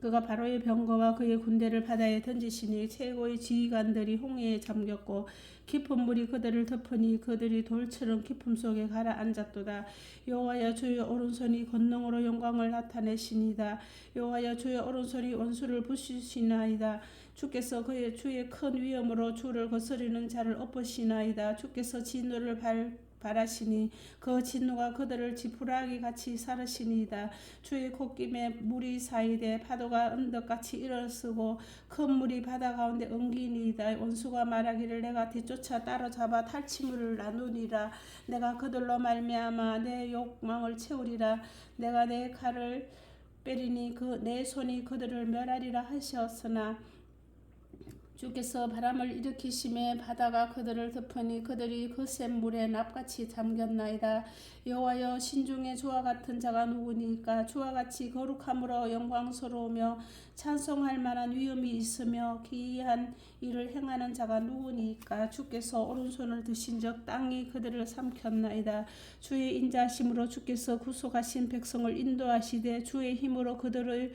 그가 바로의 병거와 그의 군대를 바다에 던지시니 최고의 지휘관들이 홍해에 잠겼고 깊은 물이 그들을 덮으니 그들이 돌처럼 깊음 속에 가라앉았도다. 여호와여 주의 오른손이 권능으로 영광을 나타내시니이다. 여호와여 주의 오른손이 원수를 부수시나이다. 주께서 주의 큰 위엄으로 주를 거스리는 자를 엎으시나이다. 주께서 진노를 바라시니 그 진노가 그들을 지푸라기 같이 사르시니이다. 주의 콧김에 물이 사이되 파도가 언덕같이 일어서고 큰 물이 바다 가운데 엉기니이다. 원수가 말하기를 내가 뒤쫓아 따라잡아 탈취물을 나누리라. 내가 그들로 말미암아 내 욕망을 채우리라. 내가 내 칼을 빼리니 내 손이 그들을 멸하리라 하셨으나 주께서 바람을 일으키심에 바다가 그들을 덮으니 그들이 그 센 물에 납같이 잠겼나이다. 여호와여 신중에 주와 같은 자가 누구니까? 주와 같이 거룩함으로 영광스러우며 찬송할 만한 위엄이 있으며 기이한 일을 행하는 자가 누구니까? 주께서 오른손을 드신즉 땅이 그들을 삼켰나이다. 주의 인자심으로 주께서 구속하신 백성을 인도하시되 주의 힘으로 그들을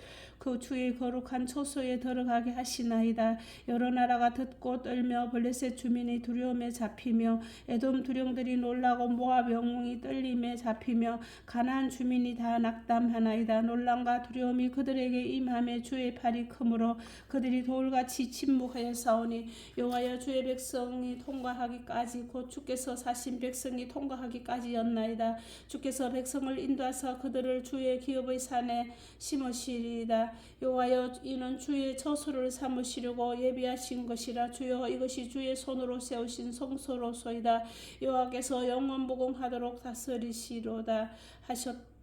주의 거룩한 초소에 들어가게 하시나이다. 여러 나라가 듣고 떨며 블레셋 주민이 두려움에 잡히며 에돔 두령들이 놀라고 모압 영웅이 떨림에 잡히며 가나안 주민이 다 낙담하나이다. 놀람과 두려움이 그들에게 임함에 주의 팔이 크므로 그들이 돌같이 침묵하여 싸우니 여호와여 주의 백성이 통과하기까지 곧 주께서 사신 백성이 통과하기까지였나이다. 주께서 백성을 인도하사 그들을 주의 기업의 산에 심으시리이다. 여호와여 이는 주의 처소를 삼으시려고 예비하신 것이라. 주여 이것이 주의 손으로 세우신 성소로소이다. 여호와께서 영원무궁하도록 다스리시로다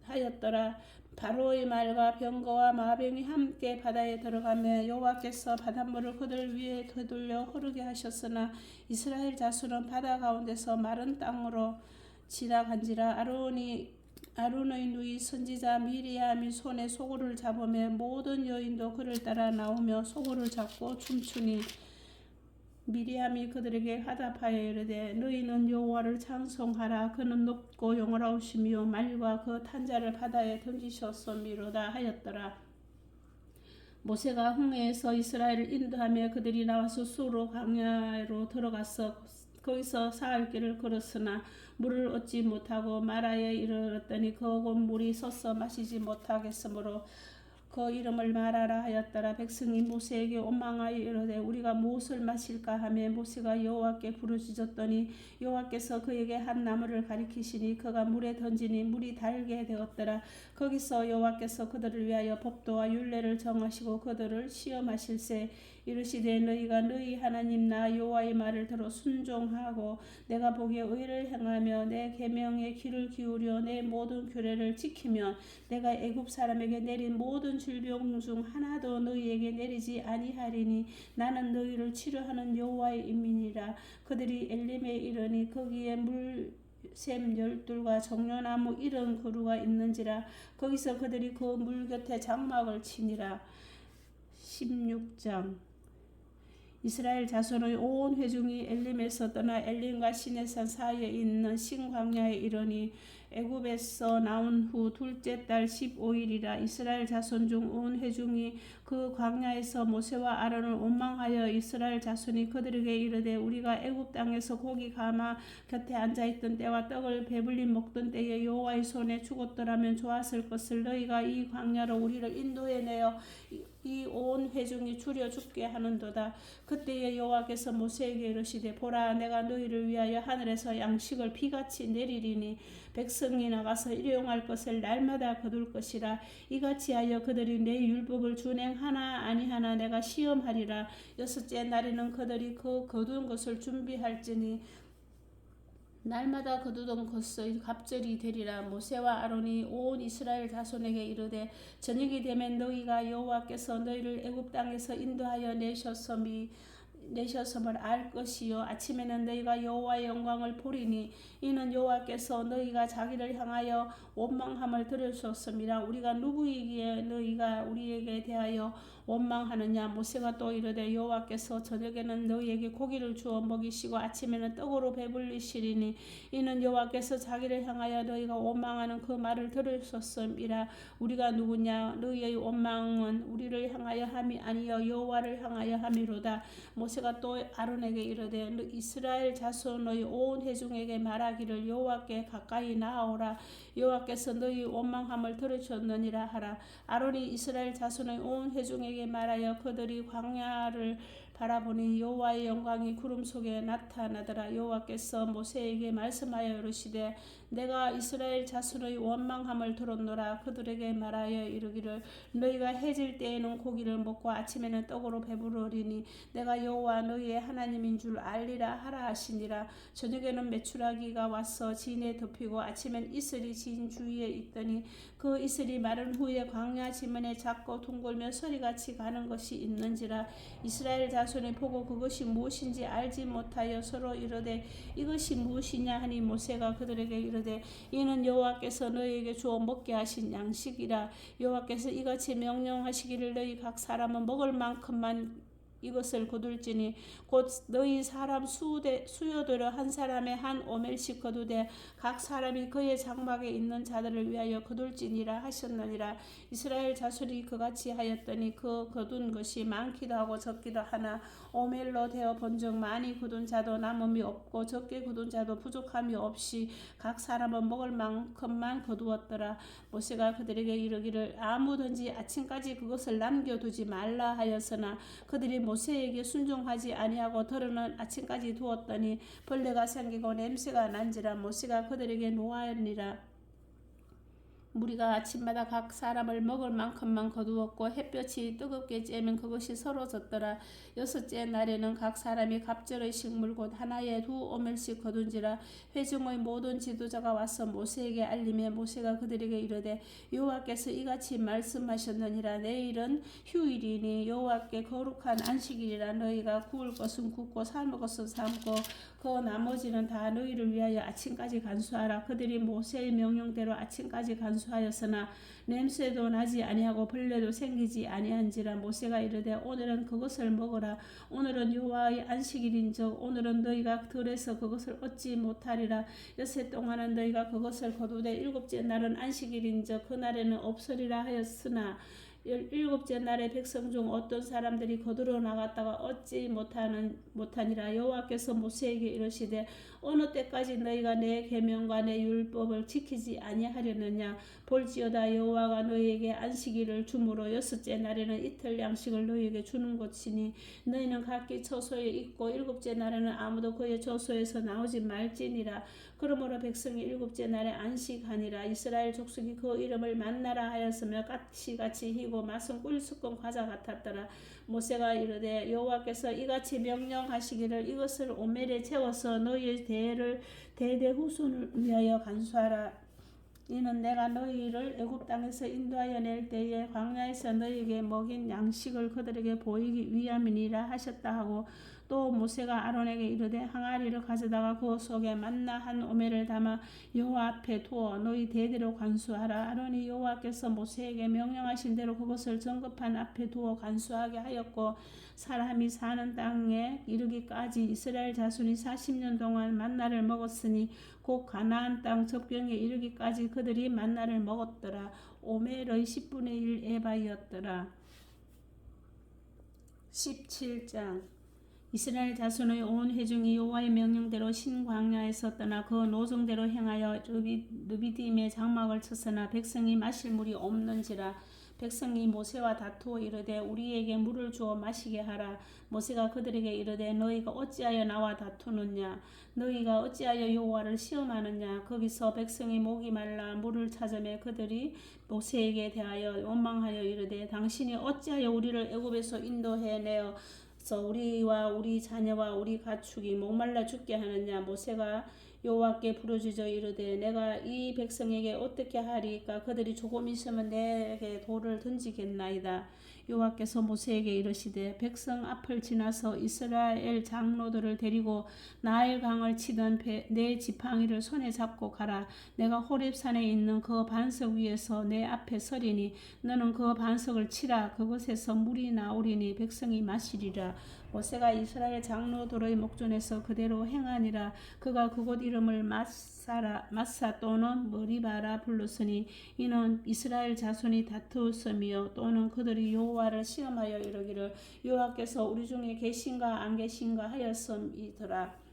하였더라. 바로의 말과 병거와 마병이 함께 바다에 들어가며 여호와께서 바닷물을 그들 위에 되돌려 흐르게 하셨으나 이스라엘 자손은 바다 가운데서 마른 땅으로 지나간지라. 아론의 누이 선지자 미리암이 손에 소고를 잡으며 모든 여인도 그를 따라 나오며 소고를 잡고 춤추니 미리암이 그들에게 화답하여 이르되 너희는 여호와를 찬송하라. 그는 높고 영화로우시며 말과 그 탄자를 바다에 던지셨음이로다 하였더라. 모세가 홍해에서 이스라엘을 인도하며 그들이 나와서 수로 광야로 들어가서 거기서 사흘 길을 걸었으나 물을 얻지 못하고 마라에 이르렀더니 그곳 물이 섰어 마시지 못하겠으므로 그 이름을 말하라 하였더라. 백성이 모세에게 원망하여 이르되 우리가 무엇을 마실까 하며 모세가 여호와께 부르짖었더니 여호와께서 그에게 한 나무를 가리키시니 그가 물에 던지니 물이 달게 되었더라. 거기서 여호와께서 그들을 위하여 법도와 율례를 정하시고 그들을 시험하실세 이르시되 너희가 너희 하나님 나 여호와의 말을 들어 순종하고 내가 보기에 의를 행하며 내 계명에 귀를 기울여 내 모든 규례를 지키면 내가 애굽 사람에게 내린 모든 질병 중 하나도 너희에게 내리지 아니하리니 나는 너희를 치료하는 여호와의 인민이라. 그들이 엘림에 이르니 거기에 샘 12과 정려나무 70그루가 있는지라. 거기서 그들이 그 물 곁에 장막을 치니라. 16장. 이스라엘 자손의 온 회중이 엘림에서 떠나 엘림과 시내산 사이에 있는 신광야에 이르니 애굽에서 나온 후 둘째 달 15일이라. 이스라엘 자손 중 온 회중이 그 광야에서 모세와 아론을 원망하여 이스라엘 자손이 그들에게 이르되 우리가 애굽 땅에서 고기 가마 곁에 앉아있던 때와 떡을 배불리 먹던 때에 여호와의 손에 죽었더라면 좋았을 것을 너희가 이 광야로 우리를 인도해내어 이 온 회중이 줄여 죽게 하는도다. 그때에 여호와께서 모세에게 이르시되 보라 내가 너희를 위하여 하늘에서 양식을 비같이 내리리니 백성이 나가서 일용할 것을 날마다 거둘 것이라. 이같이 하여 그들이 내 율법을 준행하나 아니하나 내가 시험하리라. 여섯째 날에는 그들이 그 거둔 것을 준비할지니 날마다 거두던 것의 갑절이 되리라. 모세와 아론이 온 이스라엘 자손에게 이르되 저녁이 되면 너희가 여호와께서 너희를 애굽 땅에서 인도하여 내셨음을 알 것이요 아침에는 너희가 여호와의 영광을 보리니 이는 여호와께서 너희가 자기를 향하여 원망함을 들으셨음이라. 우리가 누구이기에 너희가 우리에게 대하여 원망하느냐. 모세가 또 이르되 여호와께서 저녁에는 너희에게 고기를 주어 먹이시고 아침에는 떡으로 배불리시리니 이는 여호와께서 자기를 향하여 너희가 원망하는 그 말을 들으셨음이라. 우리가 누구냐. 너희의 원망은 우리를 향하여 함이 아니여 여호와를 향하여 함이로다. 모세가 또 아론에게 이르되 이스라엘 자손의 온 회중에게 말하기를 여호와께 가까이 나아오라. 여호와께서 너희 원망함을 들으셨느니라 하라. 아론이 이스라엘 자손의 온 회중에게 말하여 그들이 광야를 바라보니 여호와의 영광이 구름 속에 나타나더라. 여호와께서 모세에게 말씀하여 이르시되 내가 이스라엘 자손의 원망함을 들었노라. 그들에게 말하여 이르기를 너희가 해질 때에는 고기를 먹고 아침에는 떡으로 배부르리니 내가 여호와 너희의 하나님인 줄 알리라 하라 하시니라. 저녁에는 메추라기가 와서 진에 덮이고 아침엔 이슬이 진 주위에 있더니 그 이슬이 마른 후에 광야 지면에 작고 둥글며 서리같이 가는 것이 있는지라. 이스라엘 자손이 보고 그것이 무엇인지 알지 못하여 서로 이르되 이것이 무엇이냐 하니 모세가 그들에게 이르되 이는 여호와께서 너희에게 주어 먹게 하신 양식이라. 여호와께서 이같이 명령하시기를 너희 각 사람은 먹을 만큼만 이것을 거둘지니 곧 너희 사람 수요대로 한 사람의 한 오멜씩 거두되 각 사람이 그의 장막에 있는 자들을 위하여 거둘지니라 하셨느니라. 이스라엘 자손이 그같이 하였더니 그 거둔 것이 많기도 하고 적기도 하나 오멜로 되어 본즉 많이 거둔 자도 남음이 없고 적게 거둔 자도 부족함이 없이 각 사람은 먹을 만큼만 거두었더라. 모세가 그들에게 이르기를 아무든지 아침까지 그것을 남겨두지 말라 하였으나 그들이 모세에게 순종하지 아니하고 덜어는 아침까지 두었더니 벌레가 생기고 냄새가 난지라. 모세가 그들에게 노하니라. 무리가 아침마다 각 사람을 먹을 만큼만 거두었고 햇볕이 뜨겁게 쬐면 그것이 서러졌더라. 여섯째 날에는 각 사람이 갑절의 식물 곧 하나에 2오멜씩 거둔지라. 회중의 모든 지도자가 와서 모세에게 알림해 모세가 그들에게 이르되 여호와께서 이같이 말씀하셨느니라. 내일은 휴일이니 여호와께 거룩한 안식일이라. 너희가 구울 것은 굽고 삶을 것은 삶고 그 나머지는 다 너희를 위하여 아침까지 간수하라. 그들이 모세의 명령대로 아침까지 간수하였으나 냄새도 나지 아니하고 벌레도 생기지 아니한지라. 모세가 이르되 오늘은 그것을 먹으라. 오늘은 여호와의 안식일인즉 오늘은 너희가 들에서 그것을 얻지 못하리라. 여섯 동안은 너희가 그것을 거두되 일곱째 날은 안식일인즉 그날에는 없으리라 하였으나 일곱째 날에 백성 중 어떤 사람들이 거두러 나갔다가 얻지 못하니라. 여호와께서 모세에게 이르시되 어느 때까지 너희가 내 계명과 내 율법을 지키지 아니하려느냐. 볼지어다 여호와가 너희에게 안식일을 주므로 여섯째 날에는 이틀 양식을 너희에게 주는 것이니 너희는 각기 처소에 있고 일곱째 날에는 아무도 그의 처소에서 나오지 말지니라. 그러므로 백성이 일곱째 날에 안식하니라. 이스라엘 족속이 그 이름을 만나라 하였으며 같이 희고 맛은 꿀 섞은 과자 같았더라. 모세가 이르되 여호와께서 이같이 명령하시기를 이것을 오멜에 채워서 너희의 대대 후손을 위하여 간수하라. 이는 내가 너희를 애굽 땅에서 인도하여 낼 때에 광야에서 너희에게 먹인 양식을 그들에게 보이기 위함이니라 하셨다 하고 또 모세가 아론에게 이르되 항아리를 가져다가 그 속에 만나 한 오멜을 담아 여호와 앞에 두어 너희 대대로 간수하라. 아론이 여호와께서 모세에게 명령하신 대로 그것을 정급한 앞에 두어 간수하게 하였고 사람이 사는 땅에 이르기까지 이스라엘 자손이 40년 동안 만나를 먹었으니 곧 가나안 땅 접경에 이르기까지 그들이 만나를 먹었더라. 오멜의 10분의 1 에바이었더라. 17장 이스라엘 자손의 온 회중이 여호와의 명령대로 신광야에서 떠나 그 노정대로 행하여 르비딤에 장막을 쳤으나 백성이 마실 물이 없는지라. 백성이 모세와 다투어 이르되 우리에게 물을 주어 마시게 하라. 모세가 그들에게 이르되 너희가 어찌하여 나와 다투느냐. 너희가 어찌하여 여호와를 시험하느냐. 거기서 백성이 목이 말라 물을 찾으매 그들이 모세에게 대하여 원망하여 이르되 당신이 어찌하여 우리를 애굽에서 인도해 내어 우리와 우리 자녀와 우리 가축이 목말라 죽게 하느냐. 모세가 여호와께 부르짖어 이르되 내가 이 백성에게 어떻게 하리까. 그들이 조금 있으면 내게 돌을 던지겠나이다. 여호와께서 모세에게 이르시되 백성 앞을 지나서 이스라엘 장로들을 데리고 나일 강을 치던 내 지팡이를 손에 잡고 가라. 내가 호렙산에 있는 그 반석 위에서 내 앞에 서리니 너는 그 반석을 치라. 그곳에서 물이 나오리니 백성이 마시리라. 모세가 이스라엘 장로들의 목전에서 그대로 행하니라. 그가 그곳 이름을 마사 또는 머리바라 불렀으니 이는 이스라엘 자손이 다투었으며 또는 그들이 여호와를 시험하여 이르기를 여호와께서 우리 중에 계신가 안 계신가 하였음이더라.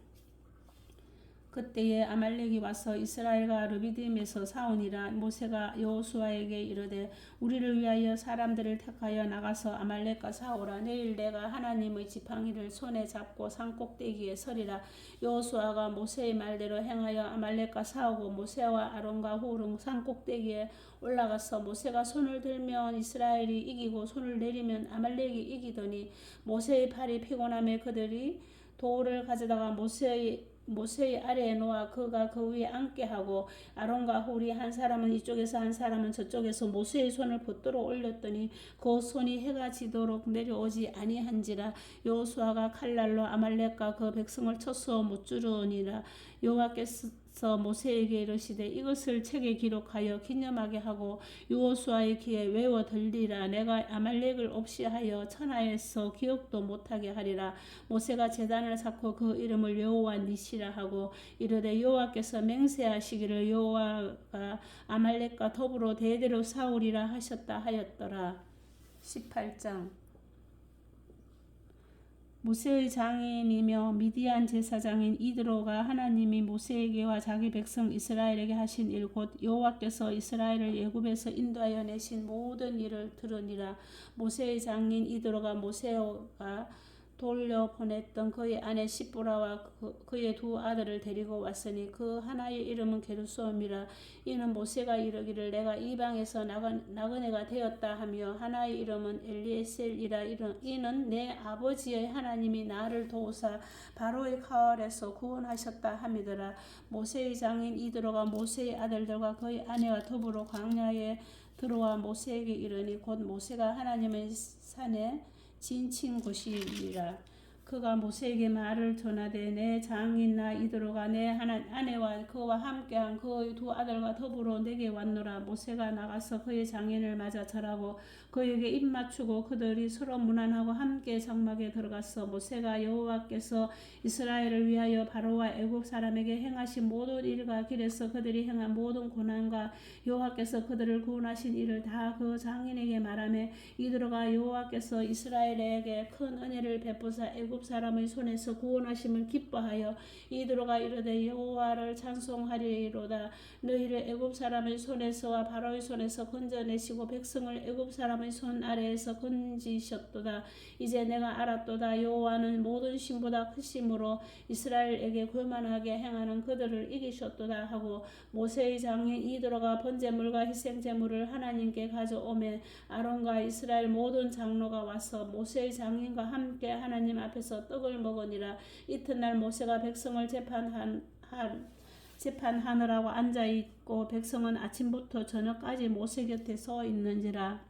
그때에 아말렉이 와서 이스라엘과 르비딤에서 싸우니라. 모세가 여호수아에게 이르되 우리를 위하여 사람들을 택하여 나가서 아말렉과 싸우라. 내일 내가 하나님의 지팡이를 손에 잡고 산 꼭대기에 서리라. 여호수아가 모세의 말대로 행하여 아말렉과 싸우고 모세와 아론과 훌은 산 꼭대기에 올라가서 모세가 손을 들면 이스라엘이 이기고 손을 내리면 아말렉이 이기더니 모세의 팔이 피곤함에 그들이 돌을 가져다가 모세의 아래에 놓아 그가 그 위에 앉게 하고 아론과 훌이 한 사람은 이쪽에서 한 사람은 저쪽에서 모세의 손을 붙들어 올렸더니 그 손이 해가 지도록 내려오지 아니한지라. 여호수아가 칼날로 아말렉과 그 백성을 쳐서 무찌르니라. 여호와께서 모세에게 이르시되 이것을 책에 기록하여 기념하게 하고 여호수아의 귀에 외워 들리라. 내가 아말렉을 없이 하여 천하에서 기억도 못하게 하리라. 모세가 제단을 쌓고 그 이름을 여호와 니시라 하고 이르되 여호와께서 맹세하시기를 여호와가 아말렉과 더불어 대대로 싸우리라 하셨다 하였더라. 18장 모세의 장인이며 미디안 제사장인 이드로가 하나님이 모세에게와 자기 백성 이스라엘에게 하신 일 곧 여호와께서 이스라엘을 애굽에서 인도하여 내신 모든 일을 들으니라. 모세의 장인 이드로가 모세가 돌려보냈던 그의 아내 시브라와 그의 두 아들을 데리고 왔으니 그 하나의 이름은 게르솜이라. 이는 모세가 이르기를 내가 이방에서 나그네가 되었다 하며 하나의 이름은 엘리에셀이라. 이는 내 아버지의 하나님이 나를 도우사 바로의 칼에서 구원하셨다 함이더라. 모세의 장인 이드로가 모세의 아들들과 그의 아내와 더불어 광야에 들어와 모세에게 이르니 곧 모세가 하나님의 산에 진친 곳이니라. 그가 모세에게 말을 전하되 내 장인 나 이드로가 내 아내와 그와 함께한 그의 두 아들과 더불어 내게 왔노라. 모세가 나가서 그의 장인을 맞아 절하고 그에게 입 맞추고 그들이 서로 문안하고 함께 장막에 들어갔어. 모세가 여호와께서 이스라엘을 위하여 바로와 애굽 사람에게 행하신 모든 일과 길에서 그들이 행한 모든 고난과 여호와께서 그들을 구원하신 일을 다 그 장인에게 말하며 이드로가 여호와께서 이스라엘에게 큰 은혜를 베푸사 애굽 사람의 손에서 구원하심을 기뻐하여 이드로가 이르되 여호와를 찬송하리로다. 너희를 애굽 사람의 손에서와 바로의 손에서 건져내시고 백성을 애굽 사람의 손 아래에서 건지셨도다. 이제 내가 알았도다. 여호와는 모든 신보다 크심으로 이스라엘에게 교만하게 행하는 그들을 이기셨도다 하고 모세의 장인 이드로가 번제물과 희생제물을 하나님께 가져오매 아론과 이스라엘 모든 장로가 와서 모세의 장인과 함께 하나님 앞에서 떡을 먹으니라. 이튿날 모세가 백성을 재판하느라고 앉아있고 백성은 아침부터 저녁까지 모세 곁에 서 있는지라.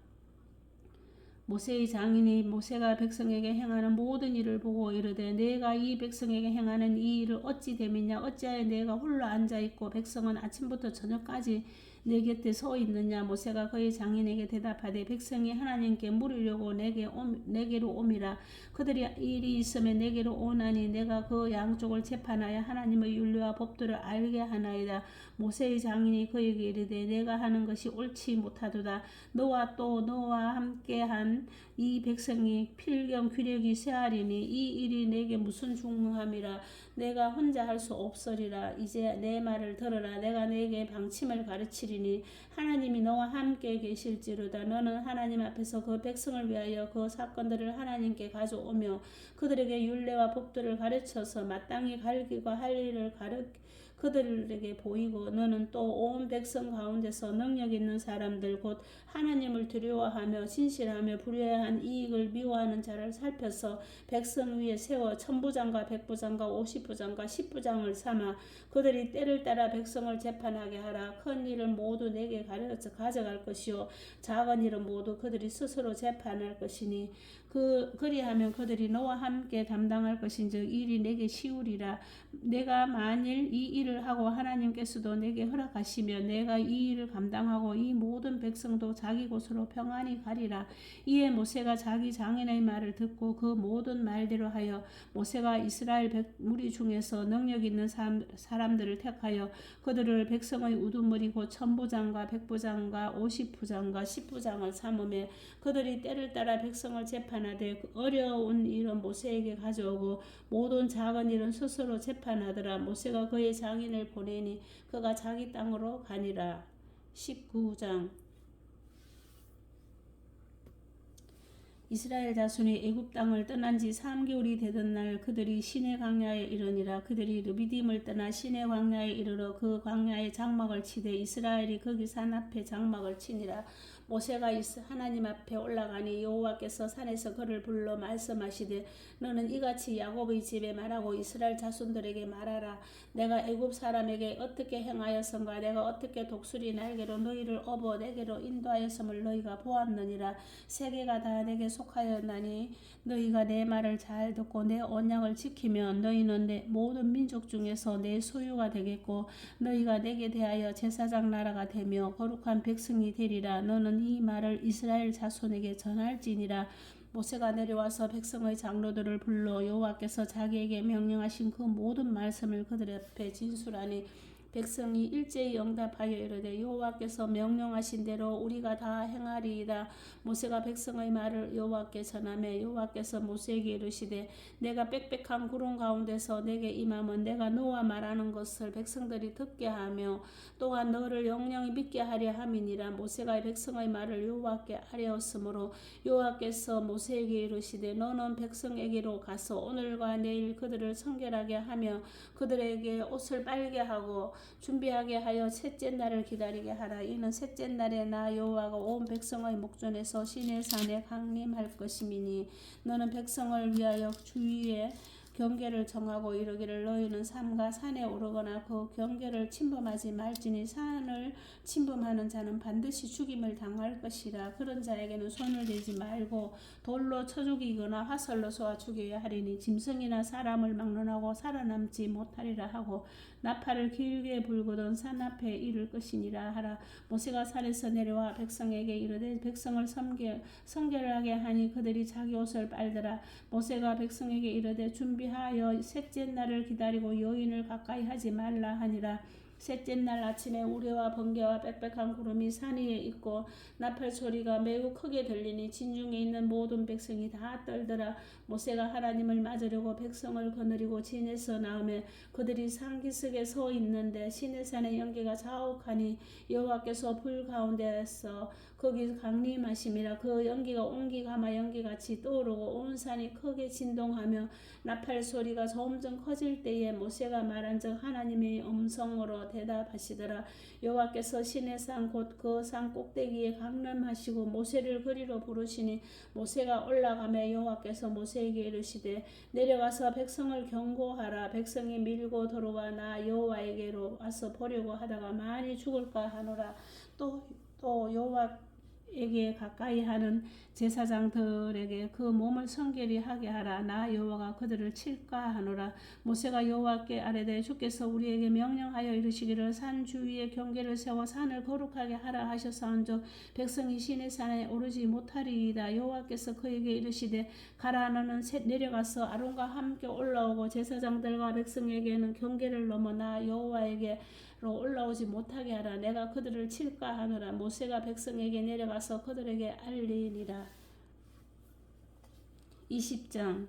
모세의 장인이 모세가 백성에게 행하는 모든 일을 보고 이르되 내가 이 백성에게 행하는 이 일을 어찌 됨이냐. 어찌하여 내가 홀로 앉아있고 백성은 아침부터 저녁까지 내 곁에 서 있느냐. 모세가 그의 장인에게 대답하되 백성이 하나님께 물으려고 내게로 옴이라. 그들이 일이 있으면 내게로 오나니 내가 그 양쪽을 재판하여 하나님의 율례와 법도를 알게 하나이다. 모세의 장인이 그에게 이르되 내가 하는 것이 옳지 못하도다. 너와 또 너와 함께한 이 백성이 필경 귀력이 쇠하리니 이 일이 내게 무슨 중함이라. 내가 혼자 할 수 없으리라. 이제 내 말을 들으라. 내가 내게 방침을 가르치리니 하나님이 너와 함께 계실지로다. 너는 하나님 앞에서 그 백성을 위하여 그 사건들을 하나님께 가져오며 그들에게 율례와 법도를 가르쳐서 마땅히 갈기고 할 일을 그들에게 보이고 너는 또 온 백성 가운데서 능력 있는 사람들 곧 하나님을 두려워하며 진실하며 불의한 이익을 미워하는 자를 살펴서 백성 위에 세워 천부장과 백부장과 50부장과 10부장을 삼아 그들이 때를 따라 백성을 재판하게 하라. 큰 일은 모두 내게 가져갈 것이요 작은 일은 모두 그들이 스스로 재판할 것이니 그리하면 그들이 너와 함께 담당할 것인즉 일이 내게 쉬우리라. 내가 만일 이 일을 하고 하나님께서도 내게 허락하시면 내가 이 일을 감당하고 이 모든 백성도 자기 곳으로 평안히 가리라. 이에 모세가 자기 장인의 말을 듣고 그 모든 말대로 하여 모세가 이스라엘 무리 중에서 능력 있는 사람들을 택하여 그들을 백성의 우두머리 곧 천부장과 백부장과 50부장과 10부장을 삼으며 그들이 때를 따라 백성을 재판하되 어려운 일은 모세에게 가져오고 모든 작은 일은 스스로 재판하더라. 모세가 그의 장인을 보내니 그가 자기 땅으로 가니라. 19장. 이스라엘 자손이 애굽 땅을 떠난 지 3개월이 되던 날 그들이 시내 광야에 이르니라. 그들이 르비딤을 떠나 시내 광야에 이르러 그 광야에 장막을 치되 이스라엘이 거기 산 앞에 장막을 치니라. 모세가 하나님 앞에 올라가니 여호와께서 산에서 그를 불러 말씀하시되 너는 이같이 야곱의 집에 말하고 이스라엘 자손들에게 말하라. 내가 애굽 사람에게 어떻게 행하였은가. 내가 어떻게 독수리 날개로 너희를 업어 내게로 인도하였음을 너희가 보았느니라. 세계가 다 내게 속하였나니 너희가 내 말을 잘 듣고 내 언약을 지키면 너희는 내 모든 민족 중에서 내 소유가 되겠고 너희가 내게 대하여 제사장 나라가 되며 거룩한 백성이 되리라. 너는 이 말을 이스라엘 자손에게 전할지니라. 모세가 내려와서 백성의 장로들을 불러 여호와께서 자기에게 명령하신 그 모든 말씀을 그들 앞에 진술하니 백성이 일제히 응답하여 이르되 여호와께서 명령하신 대로 우리가 다 행하리이다. 모세가 백성의 말을 여호와께 전하며 여호와께서 모세에게 이르시되 내가 빽빽한 구름 가운데서 내게 임하면 내가 너와 말하는 것을 백성들이 듣게 하며 또한 너를 영영히 믿게 하려 함이니라. 모세가 백성의 말을 여호와께 아뢰었으므로 여호와께서 모세에게 이르시되 너는 백성에게로 가서 오늘과 내일 그들을 청결하게 하며 그들에게 옷을 빨게 하고 준비하게 하여 셋째 날을 기다리게 하라. 이는 셋째 날에 나 여호와가 온 백성의 목전에서 시내산에 강림할 것임이니 너는 백성을 위하여 주위에 경계를 정하고 이르기를 너희는 삼가 산에 오르거나 그 경계를 침범하지 말지니 산을 침범하는 자는 반드시 죽임을 당할 것이라. 그런 자에게는 손을 대지 말고 돌로 쳐 죽이거나 화살로 쏘아 죽여야 하리니 짐승이나 사람을 막론하고 살아남지 못하리라 하고 나팔을 길게 불거든 산 앞에 이를 것이니라 하라. 모세가 산에서 내려와 백성에게 이르되 백성을 성결하게 하니 그들이 자기 옷을 빨더라. 모세가 백성에게 이르되 준비하여 셋째 날을 기다리고 여인을 가까이 하지 말라 하니라. 셋째 날 아침에 우레와 번개와 빽빽한 구름이 산 위에 있고 나팔 소리가 매우 크게 들리니 진중에 있는 모든 백성이 다 떨더라. 모세가 하나님을 맞으려고 백성을 거느리고 진에서 나오며 그들이 산기슭에 서 있는데 시내산의 연기가 자욱하니 여호와께서 불 가운데서 거기 강림하심이라. 그 연기가 온기 가마 연기같이 떠오르고 온 산이 크게 진동하며 나팔 소리가 점점 커질 때에 모세가 말한즉 하나님의 음성으로 대답하시더라. 여호와께서 시내산 곧 그 산 꼭대기에 강림하시고 모세를 그리로 부르시니 모세가 올라가며 여호와께서 모세에게 이르시되 내려가서 백성을 경고하라. 백성이 밀고 들어와 나 여호와에게로 와서 보려고 하다가 많이 죽을까 하노라. 또 여호와에게 가까이 하는 제사장들에게 그 몸을 성결히 하게 하라. 나 여호와가 그들을 칠까 하노라. 모세가 여호와께 아뢰되 주께서 우리에게 명령하여 이르시기를 산 주위에 경계를 세워 산을 거룩하게 하라 하셨사온즉 백성이 시내산에 오르지 못하리이다. 여호와께서 그에게 이르시되 가라. 너는 내려가서 아론과 함께 올라오고 제사장들과 백성에게는 경계를 넘어 나 여호와에게 올라오지 못하게 하라. 내가 그들을 칠까 하노라. 모세가 백성에게 내려가서 그들에게 알리니라. 20장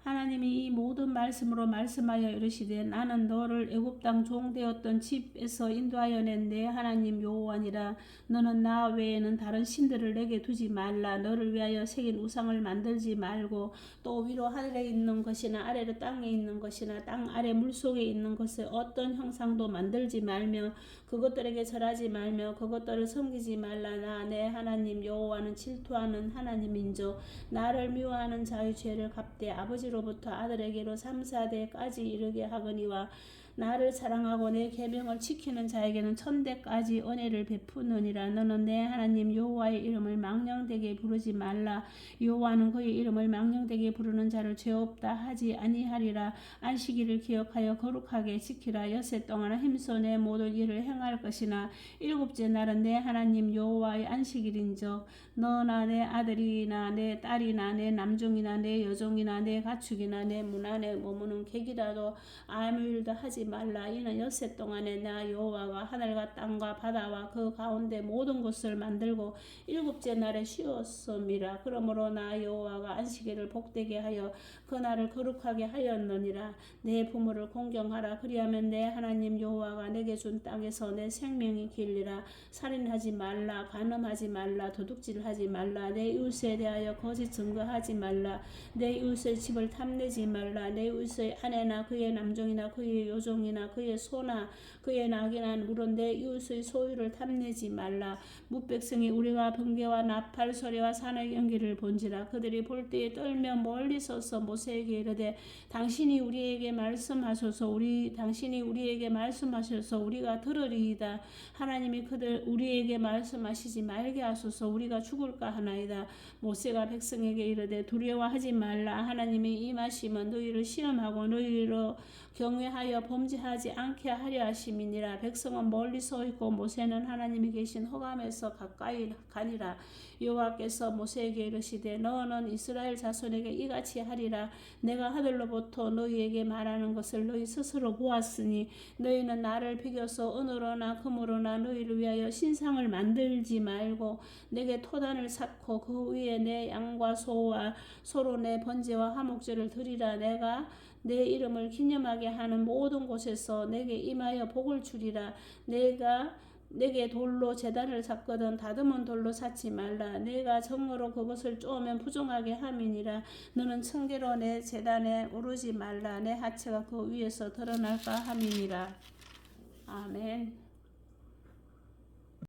하나님이 이 모든 말씀으로 말씀하여 이르시되 나는 너를 애굽 땅 종되었던 집에서 인도하여 낸 내 하나님 여호와니라. 너는 나 외에는 다른 신들을 내게 두지 말라. 너를 위하여 새긴 우상을 만들지 말고 또 위로 하늘에 있는 것이나 아래로 땅에 있는 것이나 땅 아래 물속에 있는 것을 어떤 형상도 만들지 말며 그것들에게 절하지 말며 그것들을 섬기지 말라. 나 내 하나님 여호와는 질투하는 하나님인즉 나를 미워하는 자의 죄를 갚되 아버지로부터 아들에게로 3~4대까지 이르게 하거니와 나를 사랑하고 내 계명을 지키는 자에게는 1000대까지 은혜를 베푸느니라. 너는 내 하나님 여호와의 이름을 망령되게 부르지 말라. 여호와는 그의 이름을 망령되게 부르는 자를 죄 없다 하지 아니하리라. 안식일을 기억하여 거룩하게 지키라. 엿새 동안 힘써 내 모든 일을 행할 것이나 일곱째 날은 내 하나님 여호와의 안식일인즉 너나 내 아들이나 내 딸이나 내 남종이나 내 여종이나 내 가축이나 내 문 안에 머무는 객이라도 아무 일도 하지 말라. 이는 엿새 동안에 나 여호와가 하늘과 땅과 바다와 그 가운데 모든 것을 만들고 일곱째 날에 쉬었음이라. 그러므로 나 여호와가 안식일을 복되게 하여 그 날을 거룩하게 하였느니라. 내 부모를 공경하라. 그리하면 내 하나님 여호와가 내게 준 땅에서 내 생명이 길리라. 살인하지 말라. 간음하지 말라. 도둑질하지 말라. 내 이웃에 대하여 거짓 증거하지 말라. 내 이웃의 집을 탐내지 말라. 내 이웃의 아내나 그의 남종이나 그의 여종이나 그의 소나 그의 낙이나 물은 내 이웃의 소유를 탐내지 말라. 뭇백성이 우리와 번개와 나팔 소리와 산의 연기를 본지라. 그들이 볼 때에 떨며 멀리 서서 모세에게 이르되 당신이 우리에게 말씀하소서. 당신이 우리에게 말씀하셔서 우리가 들으리이다. 하나님이 우리에게 말씀하시지 말게 하소서. 우리가 죽을까 하나이다. 모세가 백성에게 이르되 두려워하지 말라. 하나님이 임하시면 너희를 시험하고 너희로 경외하여 범죄하지 않게 하려 하심이니라. 백성은 멀리 서 있고 모세는 하나님이 계신 흑암에서 가까이 가니라. 여호와께서 모세에게 이르시되 너는 이스라엘 자손에게 이같이 하리라. 내가 하늘로부터 너희에게 말하는 것을 너희 스스로 보았으니 너희는 나를 비교서 은으로나 금으로나 너희를 위하여 신상을 만들지 말고 내게 토단을 쌓고 그 위에 내 양과 소와 소로 내 번제와 화목제를 드리라. 내가 내 이름을 기념하게 하는 모든 곳에서 내게 임하여 복을 주리라. 내게 돌로 제단을 쌓거든 다듬은 돌로 쌓지 말라. 내가 정으로 그것을 쪼으면 부정하게 함이니라. 너는 청계로 내 제단에 오르지 말라. 내 하체가 그 위에서 드러날까 함이니라. 아멘.